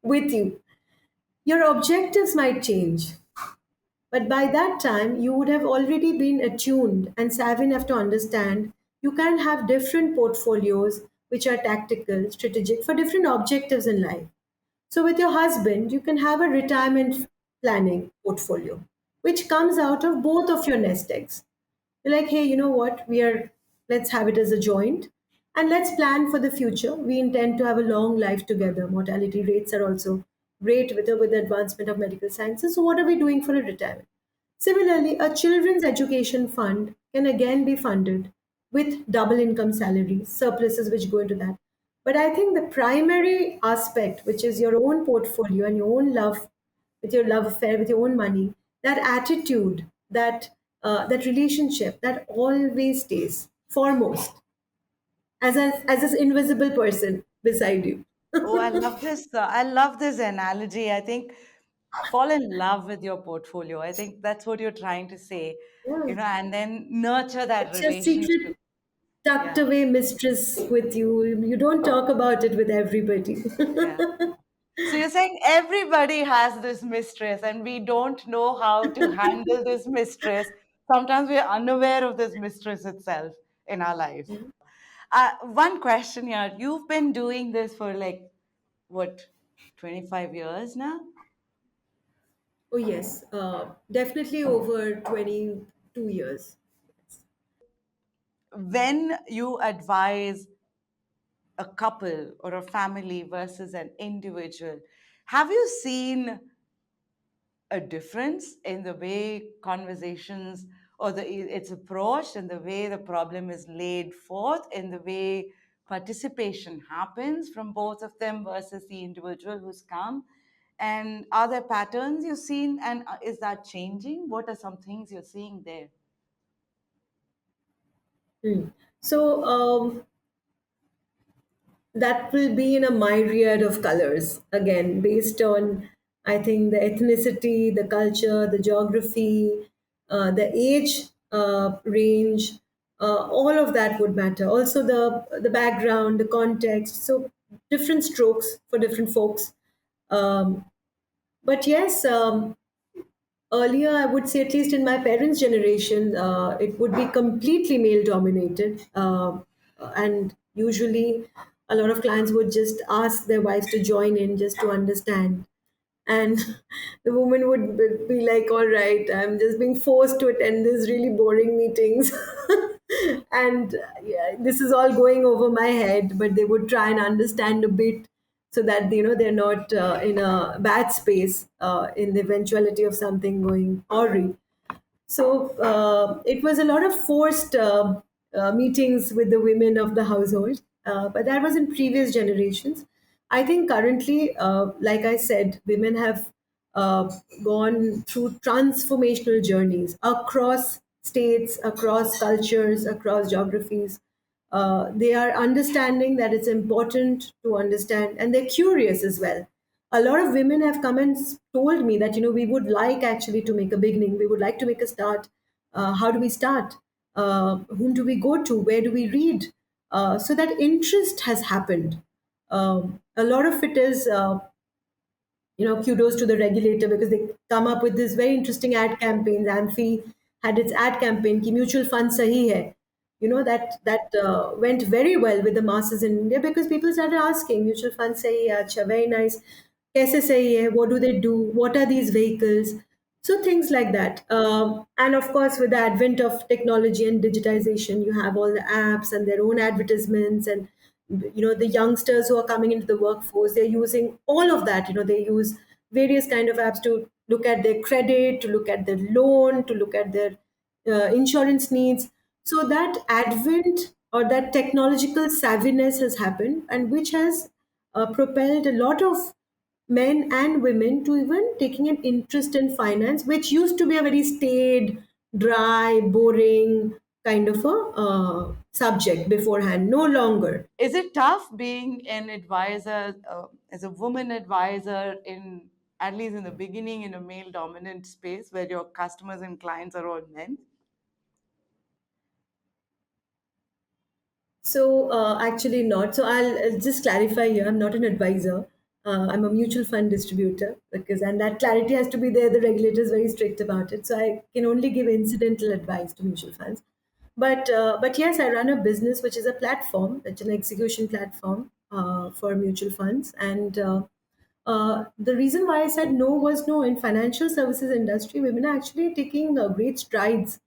B: with you. Your objectives might change, but by that time, you would have already been attuned and savvy enough to understand you can have different portfolios which are tactical, strategic for different objectives in life. So, with your husband, you can have a retirement planning portfolio, which comes out of both of your nest eggs. You're like, hey, you know what? Let's have it as a joint and let's plan for the future. We intend to have a long life together. Mortality rates are also great with the advancement of medical sciences. So, what are we doing for a retirement? Similarly, a children's education fund can again be funded with double income salaries, surpluses which go into that. But I think the primary aspect, which is your own portfolio and your own love, with your love affair, with your own money, that attitude, that relationship, that always stays foremost as this invisible person beside you.
A: Oh, I love this. I love this analogy. I think fall in love with your portfolio. I think that's what you're trying to say,
B: Yeah.
A: and then nurture that
B: It's your
A: relationship.
B: secret tucked
A: Yeah,
B: away mistress with you. You don't talk about it with everybody.
A: yeah. So you're saying everybody has this mistress, and we don't know how to handle this mistress. Sometimes we're unaware of this mistress itself in our life. One question here. You've been doing this for like, what, 25 years now?
B: Oh, yes, definitely over 22 years.
A: When you advise a couple or a family versus an individual, have you seen a difference in the way conversations or it's approached, in the way the problem is laid forth, in the way participation happens from both of them versus the individual who's come? And are there patterns you've seen, and is that changing? What are some things you're seeing there?
B: Hmm. So, that will be in a myriad of colors, again, based on, I think, the ethnicity, the culture, the geography, the age range, all of that would matter. Also, the background, the context. So, different strokes for different folks. Um, but yes, Earlier, I would say, at least in my parents' generation, it would be completely male dominated. And usually, a lot of clients would just ask their wives to join in just to understand. And the woman would be like, all right, I'm just being forced to attend these really boring meetings. And yeah, this is all going over my head, but they would try and understand a bit so that they're not in a bad space in the eventuality of something going awry. So it was a lot of forced meetings with the women of the household, but that was in previous generations. I think currently, like I said, women have uh, gone through transformational journeys across states, across cultures, across geographies. They are understanding that it's important to understand, and they're curious as well. A lot of women have come and told me that we would like actually to make a beginning, we would like to make a start. How do we start? Whom do we go to? Where do we read? So that interest has happened. A lot of it is kudos to the regulator, because they come up with this very interesting ad campaigns. Amphi had its ad campaign ki mutual fund sahi hai. That went very well with the masses in India, because people started asking, mutual fund sahi hai, acha, very nice, kaise sahi hai, what do they do, what are these vehicles? So things like that. And of course, with the advent of technology and digitization, you have all the apps and their own advertisements. And the youngsters who are coming into the workforce, they're using all of that. They use various kind of apps to look at their credit, to look at their loan, to look at their insurance needs. So that advent or that technological savviness has happened, and which has propelled a lot of men and women to even taking an interest in finance, which used to be a very staid, dry, boring kind of a subject beforehand. No longer.
A: Is it tough being an advisor, as a woman advisor, in at least in the beginning, in a male dominant space where your customers and clients are all men?
B: So actually not. So I'll just clarify here. I'm not an advisor. I'm a mutual fund distributor, because and that clarity has to be there. The regulator is very strict about it. So I can only give incidental advice to mutual funds. But yes, I run a business which is a platform. It's an execution platform for mutual funds. And the reason why I said no was, no, in financial services industry, women are actually taking great strides.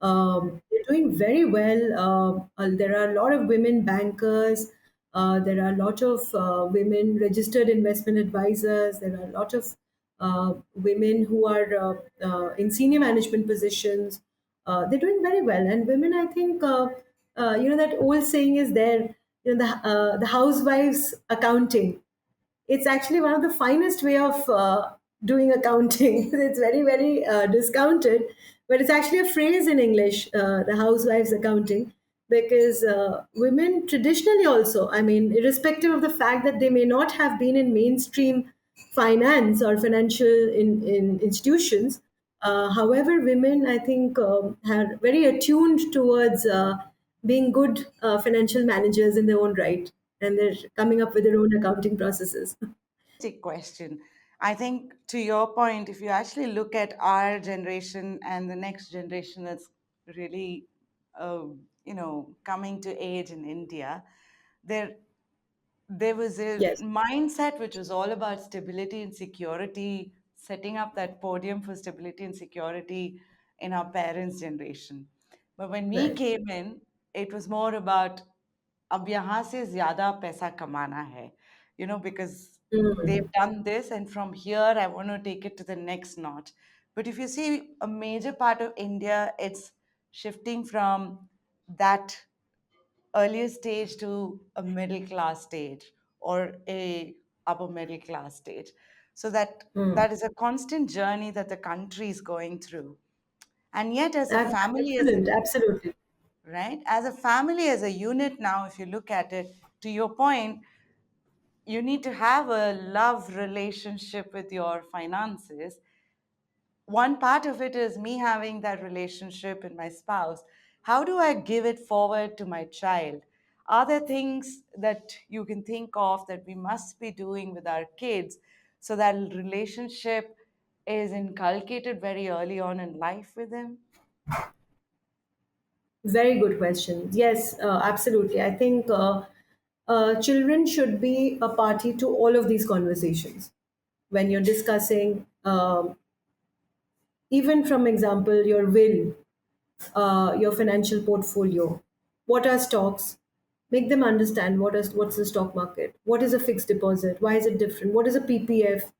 B: They're doing very well. There are a lot of women bankers. There are a lot of women registered investment advisors. There are a lot of women who are in senior management positions. They're doing very well. And women, I think, that old saying is there. The housewives accounting, it's actually one of the finest way of doing accounting. It's very, very discounted, but it's actually a phrase in English, the housewives accounting, because women traditionally also, I mean, irrespective of the fact that they may not have been in mainstream finance or financial in institutions, however, women, I think, are very attuned towards being good financial managers in their own right, and they're coming up with their own accounting processes.
A: Question. I think to your point, if you actually look at our generation and the next generation that's really, coming to age in India, there there was a
B: Yes.
A: mindset which was all about stability and security, setting up that podium for stability and security in our parents' generation. But when we
B: Right.
A: came in, it was more about अब यहाँ से ज़्यादा पैसा कमाना है, because they've
B: Mm,
A: done this, and from here I want to take it to the next notch. But if you see a major part of India, it's shifting from that earlier stage to a middle class stage or a upper middle class stage. So that
B: mm.
A: is a constant journey that the country is going through. And yet, as a family, as a
B: Excellent. Absolutely.
A: right, as a family, as a unit, now if you look at it, to your point, you need to have a love relationship with your finances. One part of it is me having that relationship with my spouse. How do I give it forward to my child? Are there things that you can think of that we must be doing with our kids so that relationship is inculcated very early on in life with them?
B: Very good question. Yes, absolutely. I think children should be a party to all of these conversations when you're discussing, even from example, your will, your financial portfolio. What are stocks? Make them understand what's the stock market. What is a fixed deposit? Why is it different? What is a PPF?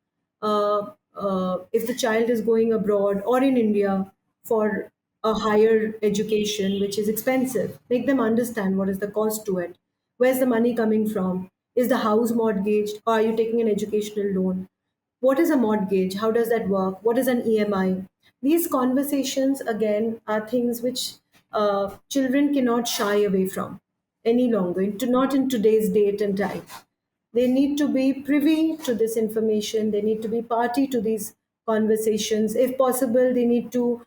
B: If the child is going abroad or in India for a higher education, which is expensive, make them understand what is the cost to it. Where's the money coming from? Is the house mortgaged, or are you taking an educational loan? What is a mortgage? How does that work? What is an EMI? These conversations, again, are things which children cannot shy away from any longer, not in today's date and time. They need to be privy to this information. They need to be party to these conversations. If possible, they need to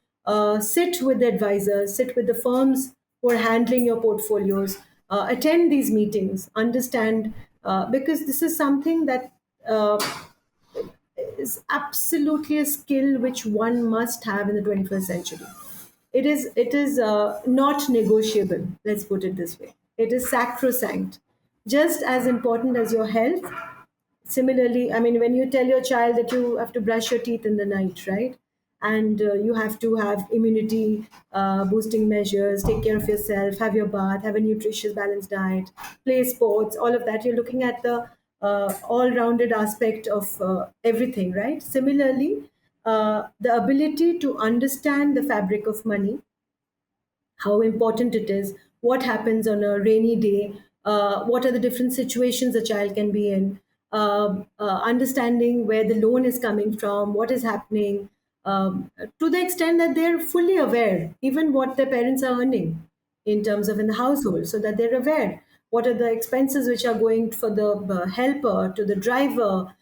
B: sit with the advisors, sit with the firms who are handling your portfolios, attend these meetings, understand, because this is something that is absolutely a skill which one must have in the 21st century. It is not negotiable. Let's put it this way. It is sacrosanct, just as important as your health. Similarly, I mean, when you tell your child that you have to brush your teeth in the night, right? And you have to have immunity boosting measures, take care of yourself, have your bath, have a nutritious, balanced diet, play sports, all of that. You're looking at the all rounded aspect of everything, right? Similarly, the ability to understand the fabric of money, how important it is, what happens on a rainy day, what are the different situations a child can be in, understanding where the loan is coming from, what is happening, to the extent that they're fully aware, even what their parents are earning in terms of in the household, so that they're aware what are the expenses which are going for the helper to the driver,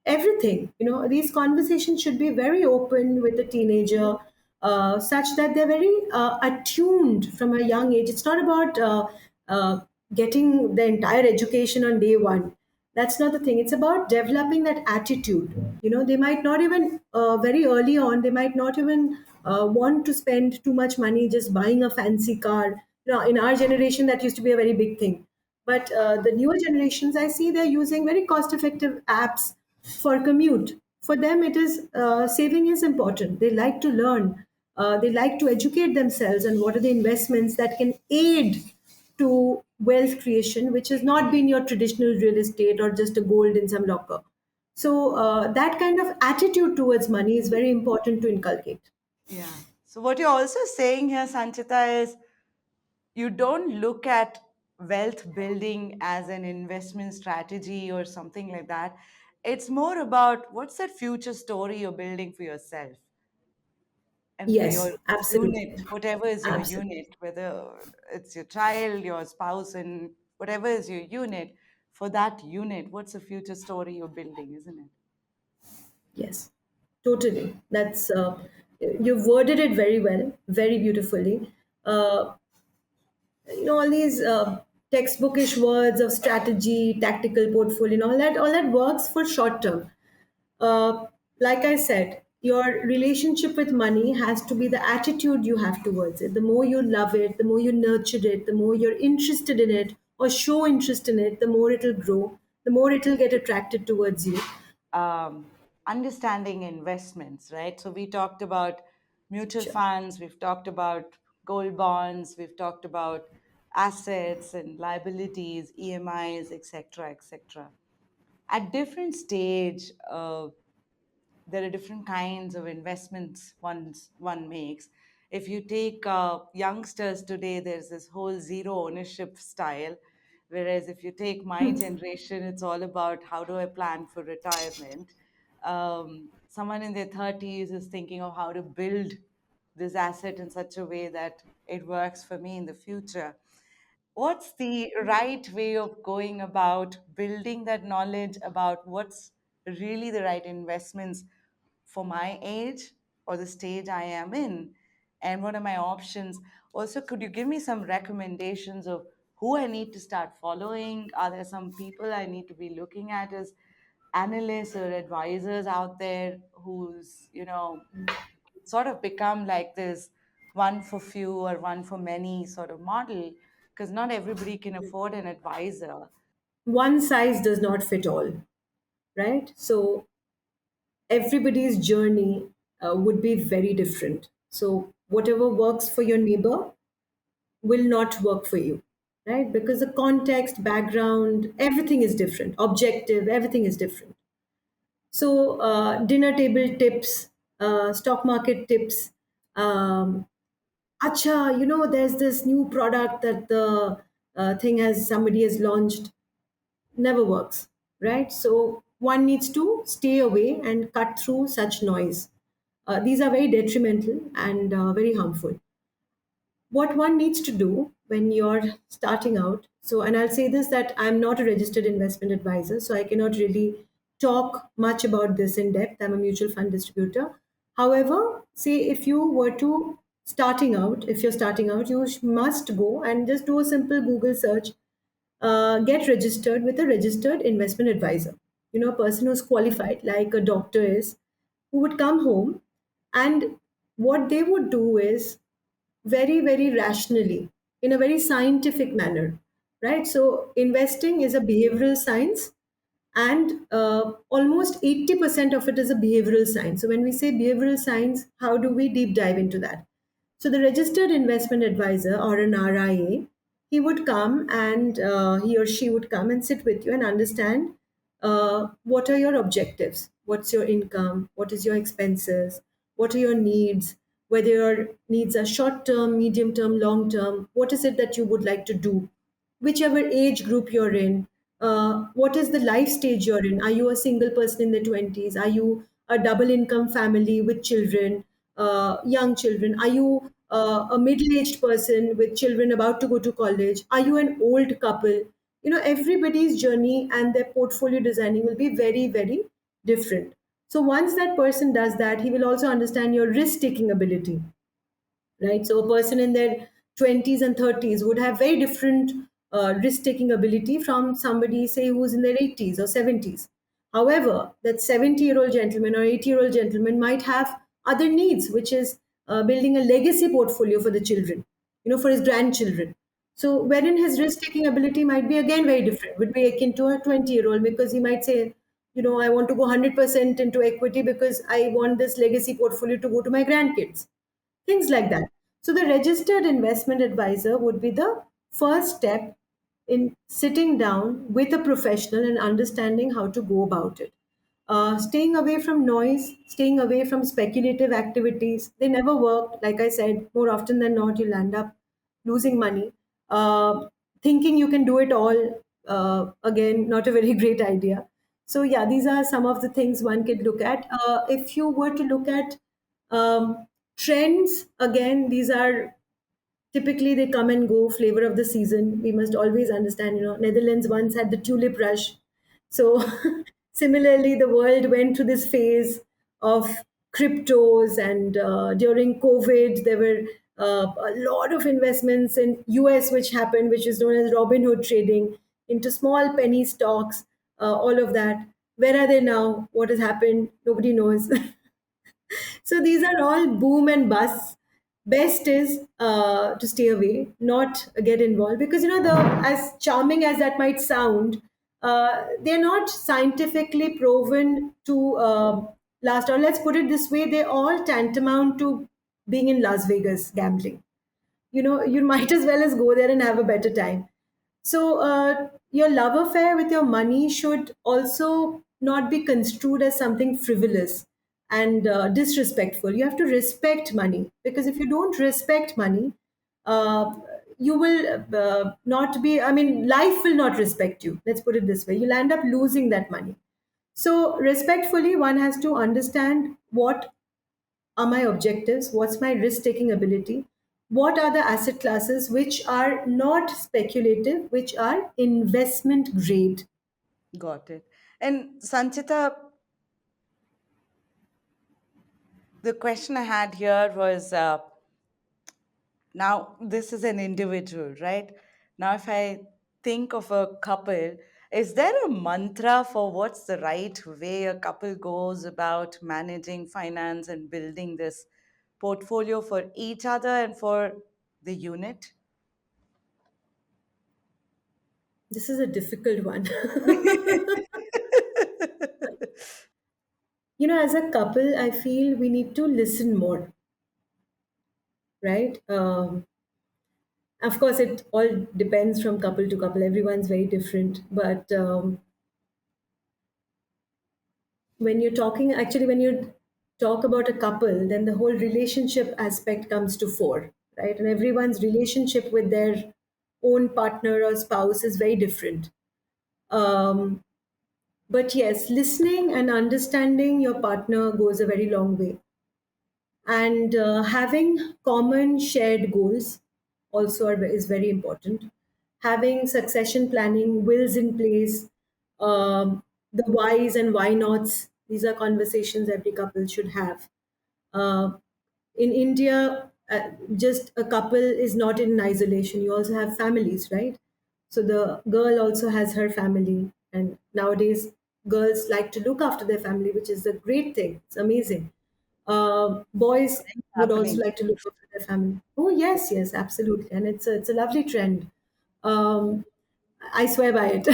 B: everything. You know, these conversations should be very open with the teenager, such that they're very attuned from a young age. It's not about getting the entire education on day one. That's not the thing. It's about developing that attitude. You know, they might not even very early on, they might not even want to spend too much money just buying a fancy car. You know, in our generation, that used to be a very big thing. But the newer generations, I see they're using very cost effective apps for commute. For them, it is saving is important. They like to learn. They like to educate themselves on what are the investments that can aid to wealth creation, which has not been your traditional real estate or just a gold in some locker. So that kind of attitude towards money is very important to inculcate.
A: Yeah. So what you're also saying here, Sanchita, is you don't look at wealth building as an investment strategy or something like that. It's more about what's that future story you're building for yourself and for
B: Yes,
A: your
B: absolutely.
A: unit, whatever is your
B: Absolutely.
A: unit, whether it's your child, your spouse, and whatever is your unit, for that unit, what's the future story you're building, isn't it?
B: Yes, totally. That's you've worded it very well, very beautifully. Uh, you know, all these textbookish words of strategy, tactical portfolio, and all that works for short term. uh, like I said, your relationship with money has to be the attitude you have towards it. The more you love it, the more you nurture it, the more you're interested in it or show interest in it, the more it'll grow, the more it'll get attracted towards you.
A: Understanding investments, right? So we talked about mutual
B: Sure.
A: funds, we've talked about gold bonds, we've talked about assets and liabilities, EMIs, etc., etc. At different stage, there are different kinds of investments one makes. If you take youngsters today, there's this whole zero ownership style. Whereas if you take my generation, it's all about how do I plan for retirement. Someone in their 30s is thinking of how to build this asset in such a way that it works for me in the future. What's the right way of going about building that knowledge about what's really the right investments for my age or the stage I am in? And what are my options? Also, could you give me some recommendations of who I need to start following? Are there some people I need to be looking at as analysts or advisors out there who's, sort of become like this one for few or one for many sort of model, because not everybody can afford an advisor.
B: One size does not fit all, right? So everybody's journey would be very different. So whatever works for your neighbor will not work for you, right? Because the context, background, everything is different, objective, everything is different. So, dinner table tips, stock market tips. Acha, there's this new product that the thing has somebody has launched. Never works, right? So one needs to stay away and cut through such noise. These are very detrimental and very harmful. What one needs to do when you're starting out, so, and I'll say this, that I'm not a registered investment advisor, so I cannot really talk much about this in depth. I'm a mutual fund distributor. However, say if you were to starting out, if you're starting out, you must go and just do a simple Google search, get registered with a registered investment advisor, a person who's qualified like a doctor is, who would come home, and what they would do is very, very rationally, in a very scientific manner, right? So, investing is a behavioral science, and almost 80% of it is a behavioral science. So, when we say behavioral science, how do we deep dive into that? So, the registered investment advisor or an RIA, he would come and he or she would come and sit with you and understand what are your objectives, what's your income, what is your expenses, what are your needs, whether your needs are short term, medium term, long term, what is it that you would like to do, whichever age group you're in, what is the life stage you're in. Are you a single person in the 20s? Are you a double income family with children, young children? Are you a middle aged person with children about to go to college? Are you an old couple? Everybody's journey and their portfolio designing will be very, very different. So once that person does that, he will also understand your risk taking ability, right? So a person in their 20s and 30s would have very different risk taking ability from somebody, say, who's in their 80s or 70s. However, that 70-year-old gentleman or 80-year-old gentleman might have other needs, which is building a legacy portfolio for the children, for his grandchildren. So, wherein his risk taking ability might be again very different, would be akin to a 20-year-old, because he might say, I want to go 100% into equity because I want this legacy portfolio to go to my grandkids, things like that. So, the registered investment advisor would be the first step in sitting down with a professional and understanding how to go about it. Staying away from noise, staying away from speculative activities. They never work. Like I said, more often than not, you'll end up losing money. Thinking you can do it all, again, not a very great idea. So, yeah, these are some of the things one could look at. If you were to look at trends, again, these are typically they come and go, flavor of the season. We must always understand, Netherlands once had the tulip rush. So similarly, the world went through this phase of cryptos, and during COVID, there were a lot of investments in US, which happened, which is known as Robinhood trading into small penny stocks, all of that. Where are they now? What has happened? Nobody knows. So these are all boom and busts. Best is to stay away, not get involved, because the as charming as that might sound, they're not scientifically proven to last. Or let's put it this way: they're all tantamount to being in Las Vegas gambling. You might as well as go there and have a better time. So, your love affair with your money should also not be construed as something frivolous and disrespectful. You have to respect money, because if you don't respect money, uh, you will not be, I mean, life will not respect you. Let's put it this way: you'll end up losing that money. So, respectfully, one has to understand what are my objectives, what's my risk taking ability, what are the asset classes which are not speculative, which are investment grade.
A: Got it. And Sanchita, the question I had here was, now this is an individual, right? Now, if I think of a couple, Is there a mantra for what's the right way a couple goes about managing finance and building this portfolio for each other and for the unit?
B: This is a difficult one. As a couple, I feel we need to listen more, right? Of course, it all depends from couple to couple. Everyone's very different. But when you talk about a couple, then the whole relationship aspect comes to fore, right? And everyone's relationship with their own partner or spouse is very different. Um, but yes, listening and understanding your partner goes a very long way. And having common shared goals also is very important. Having succession planning, wills in place, the whys and why nots, these are conversations every couple should have. uh, in India, just a couple is not in isolation. You also have families, right? So the girl also has her family, and nowadays girls like to look after their family, which is a great thing. It's amazing. Boys would also
A: Happening.
B: like to look after their family. Oh yes, yes, absolutely, and it's a lovely trend. Um, I swear by it.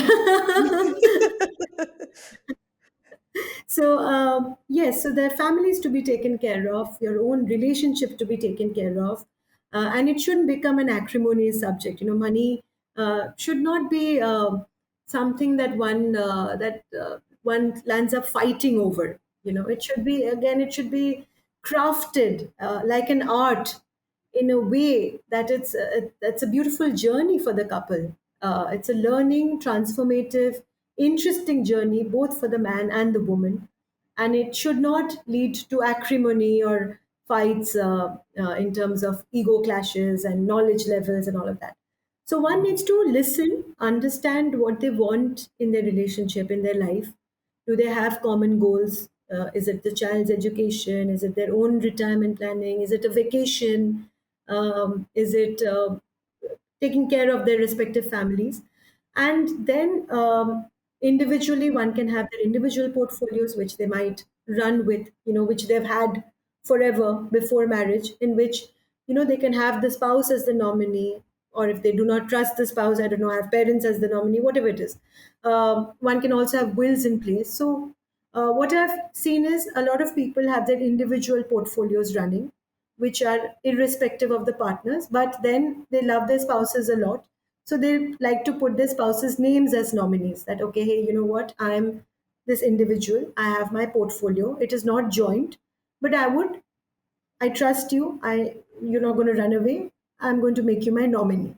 B: So yes, so there are families to be taken care of, your own relationship to be taken care of, and it shouldn't become an acrimonious subject. Money should not be something that one lands up fighting over. It should be, again, it should be crafted like an art, in a way that it's a beautiful journey for the couple. It's a learning, transformative, interesting journey both for the man and the woman, and it should not lead to acrimony or fights in terms of ego clashes and knowledge levels and all of that. So one needs to listen, understand what they want in their relationship, in their life. Do they have common goals? Is it the child's education? Is it their own retirement planning? Is it a vacation? Is it taking care of their respective families? And then individually, one can have their individual portfolios, which they might run with, which they've had forever before marriage, in which, they can have the spouse as the nominee, or if they do not trust the spouse, I don't know, have parents as the nominee, whatever it is. One can also have wills in place. So what I've seen is a lot of people have their individual portfolios running, which are irrespective of the partners, but then they love their spouses a lot. So they like to put their spouses' names as nominees. That, okay, hey, you know what? I'm this individual. I have my portfolio. It is not joint, but I trust you. You're not going to run away. I'm going to make you my nominee.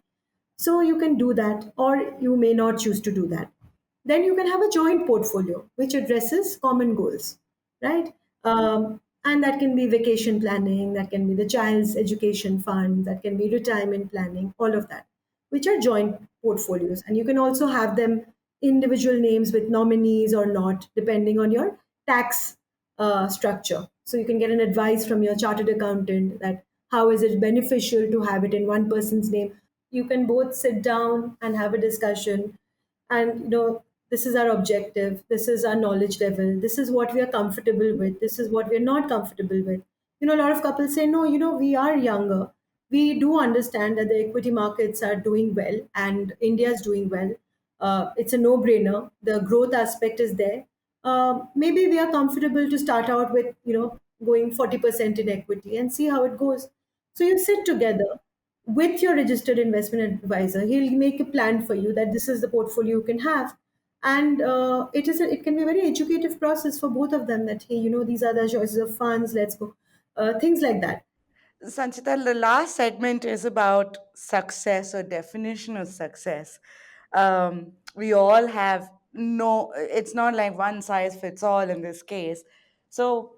B: So you can do that, or you may not choose to do that. Then you can have a joint portfolio which addresses common goals, right? And that can be vacation planning, that can be the child's education fund, that can be retirement planning, all of that, which are joint portfolios. And you can also have them individual names with nominees or not, depending on your tax structure. So you can get an advice from your chartered accountant that how is it beneficial to have it in one person's name. You can both sit down and have a discussion, and this is our objective, this is our knowledge level, this is what we are comfortable with, this is what we are not comfortable with. A lot of couples say, no, we are younger, we do understand that the equity markets are doing well and India is doing well. It's a no brainer, the growth aspect is there. Maybe we are comfortable to start out with going 40% in equity and see how it goes. So you sit together with your registered investment advisor. He'll make a plan for you that this is the portfolio you can have, and it can be a very educative process for both of them. That, hey, these are the choices of funds. Let's go, things like that.
A: Sanchita, the last segment is about success or definition of success. We all have no, it's not like one size fits all in this case. So,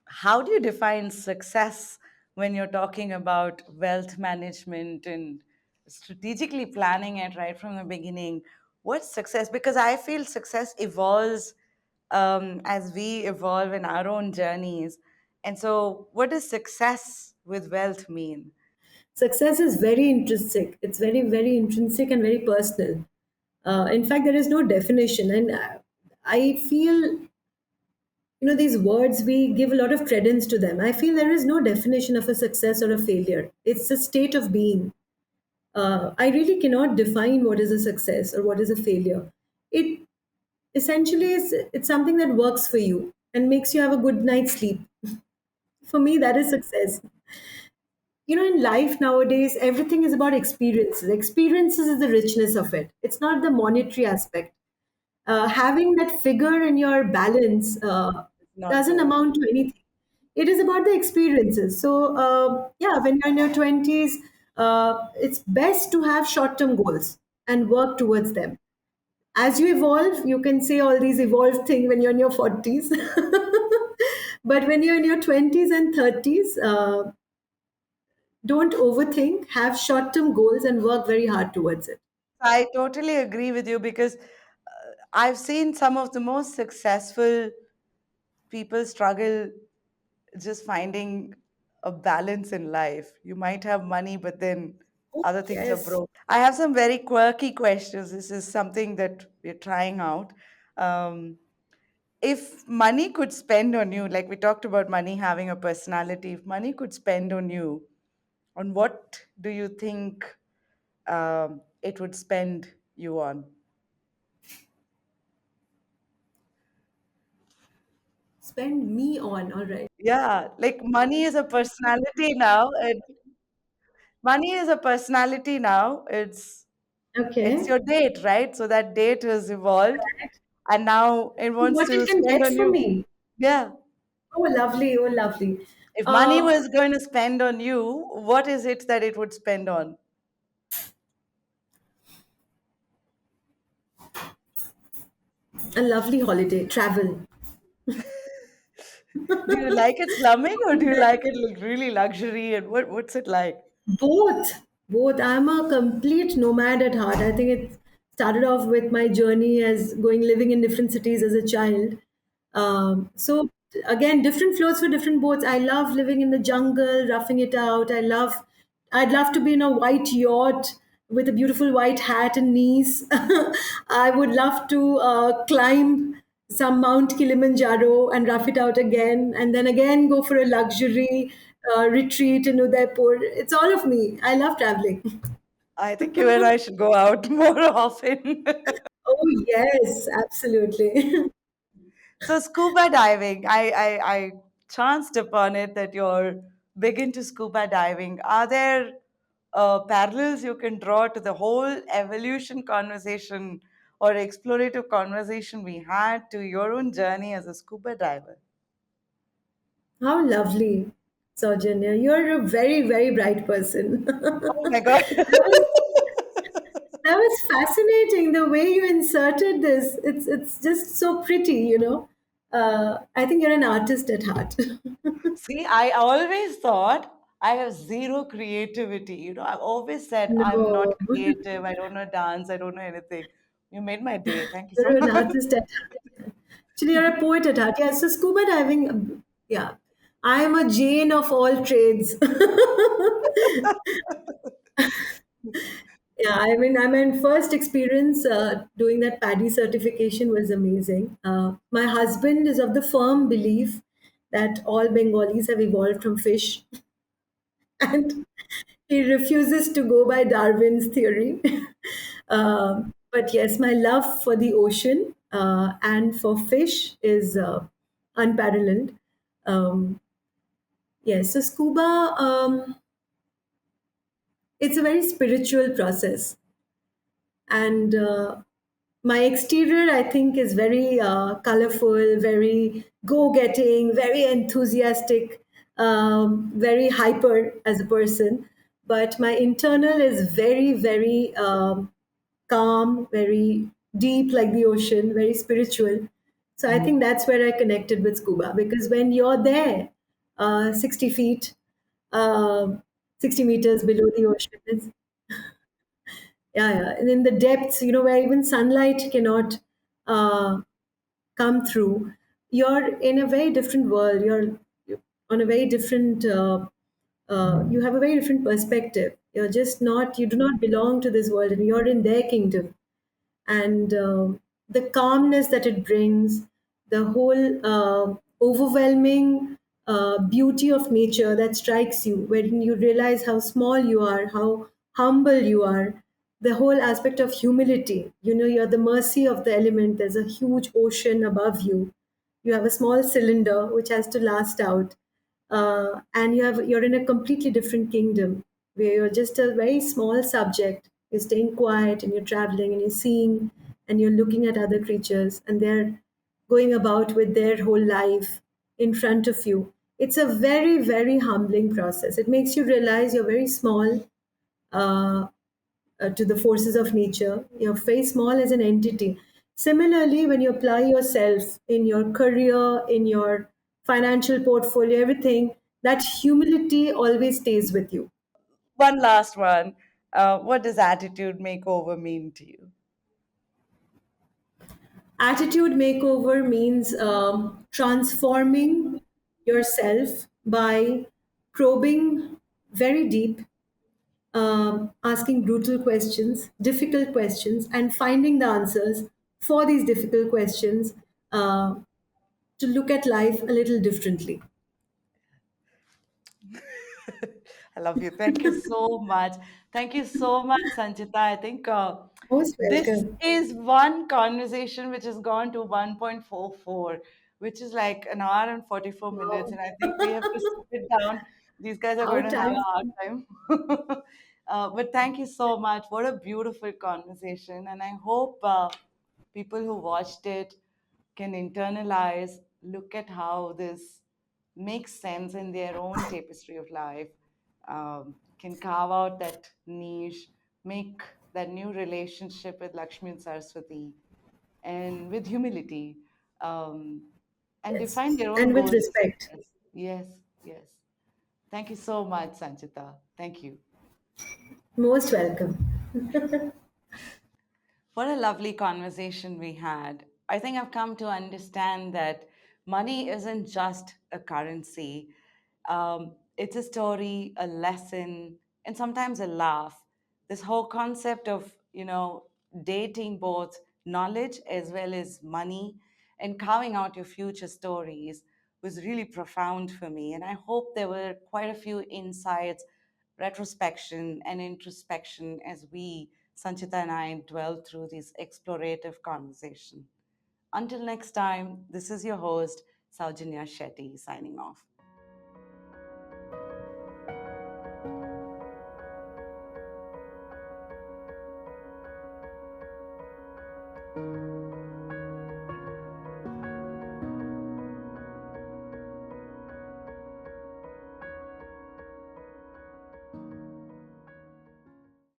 A: how do you define success when you're talking about wealth management and strategically planning it right from the beginning? What's success? Because I feel success evolves as we evolve in our own journeys. And so, what does success with wealth mean?
B: Success is very intrinsic. It's very, very intrinsic and very personal. In fact, there is no definition. And I feel, these words, we give a lot of credence to them. I feel there is no definition of a success or a failure. It's a state of being. I really cannot define what is a success or what is a failure. It essentially is, it's something that works for you and makes you have a good night's sleep. For me, that is success. In life nowadays, everything is about experiences. Experiences is the richness of it. It's not the monetary aspect. Having that figure in your balance
A: Not
B: doesn't
A: true.
B: amount to anything. It is about the experiences. So, yeah, when you're in your 20s, it's best to have short term goals and work towards them. As you evolve, you can say all these evolved things when you're in your 40s. But when you're in your 20s and 30s, don't overthink, have short term goals, and work very hard towards it.
A: I totally agree with you because I've seen some of the most successful people struggle just finding a balance in life. You might have money, but then
B: Oh,
A: other things are
B: yes.
A: broke. I have some very quirky questions. This is something that we're trying out. Um, if money could spend on you, like we talked about money having a personality, if money could spend on you, on what do you think it would spend you on?
B: Spend me on, all right.
A: Yeah, like money is a personality now. Money is a personality now. It's
B: Okay.
A: your date, right? So that date has evolved, and now it wants
B: What
A: to
B: it can
A: spend
B: get
A: on
B: for
A: you.
B: me.
A: Yeah.
B: Oh, lovely. Oh, lovely.
A: If money
B: Uh,
A: was going to spend on you, what is it that it would spend on?
B: a lovely holiday, travel.
A: Do you like it slumming or do you like it like really luxury? And what's it like?
B: Both, both. I'm a complete nomad at heart. I think it started off with my journey as going living in different cities as a child. So again, different floats for different boats. I love living in the jungle, roughing it out. I'd love to be in a white yacht with a beautiful white hat and knees. I would love to climb some Mount Kilimanjaro and rough it out again, and then again go for a luxury retreat in Udaipur. It's all of me. I love traveling.
A: I think you and I should go out more often.
B: Oh, yes, absolutely.
A: So scuba diving, I chanced upon it that you're big into scuba diving. Are there parallels you can draw to the whole evolution conversation or explorative conversation we had to your own journey as a scuba diver?
B: How lovely, Saujanya. You're a very, very bright person.
A: Oh my God.
B: That was fascinating the way you inserted this. It's just so pretty. I think you're an artist at heart.
A: See, I always thought I have zero creativity. I've always said I'm not
B: No,
A: creative. I don't know dance. I don't know anything. You made my day. Thank you so
B: you're an
A: much.
B: artist at heart. Actually, you're a poet at heart. Yeah, so scuba diving, yeah. I am a Jane of all trades. Yeah, I mean, first experience doing that paddy certification was amazing. My husband is of the firm belief that all Bengalis have evolved from fish, and he refuses to go by Darwin's theory. But yes, my love for the ocean and for fish is unparalleled. Um, yes, so scuba, it's a very spiritual process. And my exterior, I think, is very colorful, very go-getting, very enthusiastic, very hyper as a person. But my internal is very, very calm, very deep, like the ocean, very spiritual. So I think that's where I connected with scuba, because when you're there, 60 feet, uh, 60 meters below the ocean, yeah, and in the depths, where even sunlight cannot uh, come through, you're in a very different world. You're on a very different you have a very different perspective. You do not belong to this world, and you're in their kingdom. and the calmness that it brings, the whole overwhelming beauty of nature that strikes you when you realize how small you are, how humble you are, the whole aspect of humility. You know, you're the mercy of the element. There's a huge ocean above you. You have a small cylinder which has to last out, and you're in a completely different kingdom where you're just a very small subject. You're staying quiet and you're traveling and you're seeing and you're looking at other creatures and they're going about with their whole life in front of you. It's a very, very humbling process. It makes you realize you're very small, uh, to the forces of nature. You're very small as an entity. Similarly, when you apply yourself in your career, in your financial portfolio, everything, that humility always stays with you.
A: One last one. What does attitude makeover mean to you?
B: Attitude makeover means transforming yourself by probing very deep, asking brutal questions, difficult questions, and finding the answers for these difficult questions, uh, to look at life a little differently.
A: I love you. Thank you so much. Thank you so much, Sanchita. I think
B: Most
A: this
B: welcome.
A: is one conversation which has gone to 1.44, which is like an hour and 44 minutes.
B: Wow.
A: And I think we have to sit down. These guys are
B: How
A: going to have
B: time
A: a hard time. But thank you so much. What a beautiful conversation. And I hope people who watched it can internalize, look at how this makes sense in their own tapestry of life, can carve out that niche, make that new relationship with Lakshmi and Saraswati, and with humility, um, and
B: yes,
A: define their own
B: and with
A: goals of
B: respect.
A: success. Yes, yes. Thank you so much, Sanchita. Thank you.
B: Most welcome.
A: What a lovely conversation we had. I think I've come to understand that money isn't just a currency, it's a story, a lesson, and sometimes a laugh. This whole concept of, dating both knowledge as well as money and carving out your future stories was really profound for me. And I hope there were quite a few insights, retrospection, and introspection as we, Sanchita and I, dwell through this explorative conversation. Until next time, this is your host, Saujanya Shetty, signing off.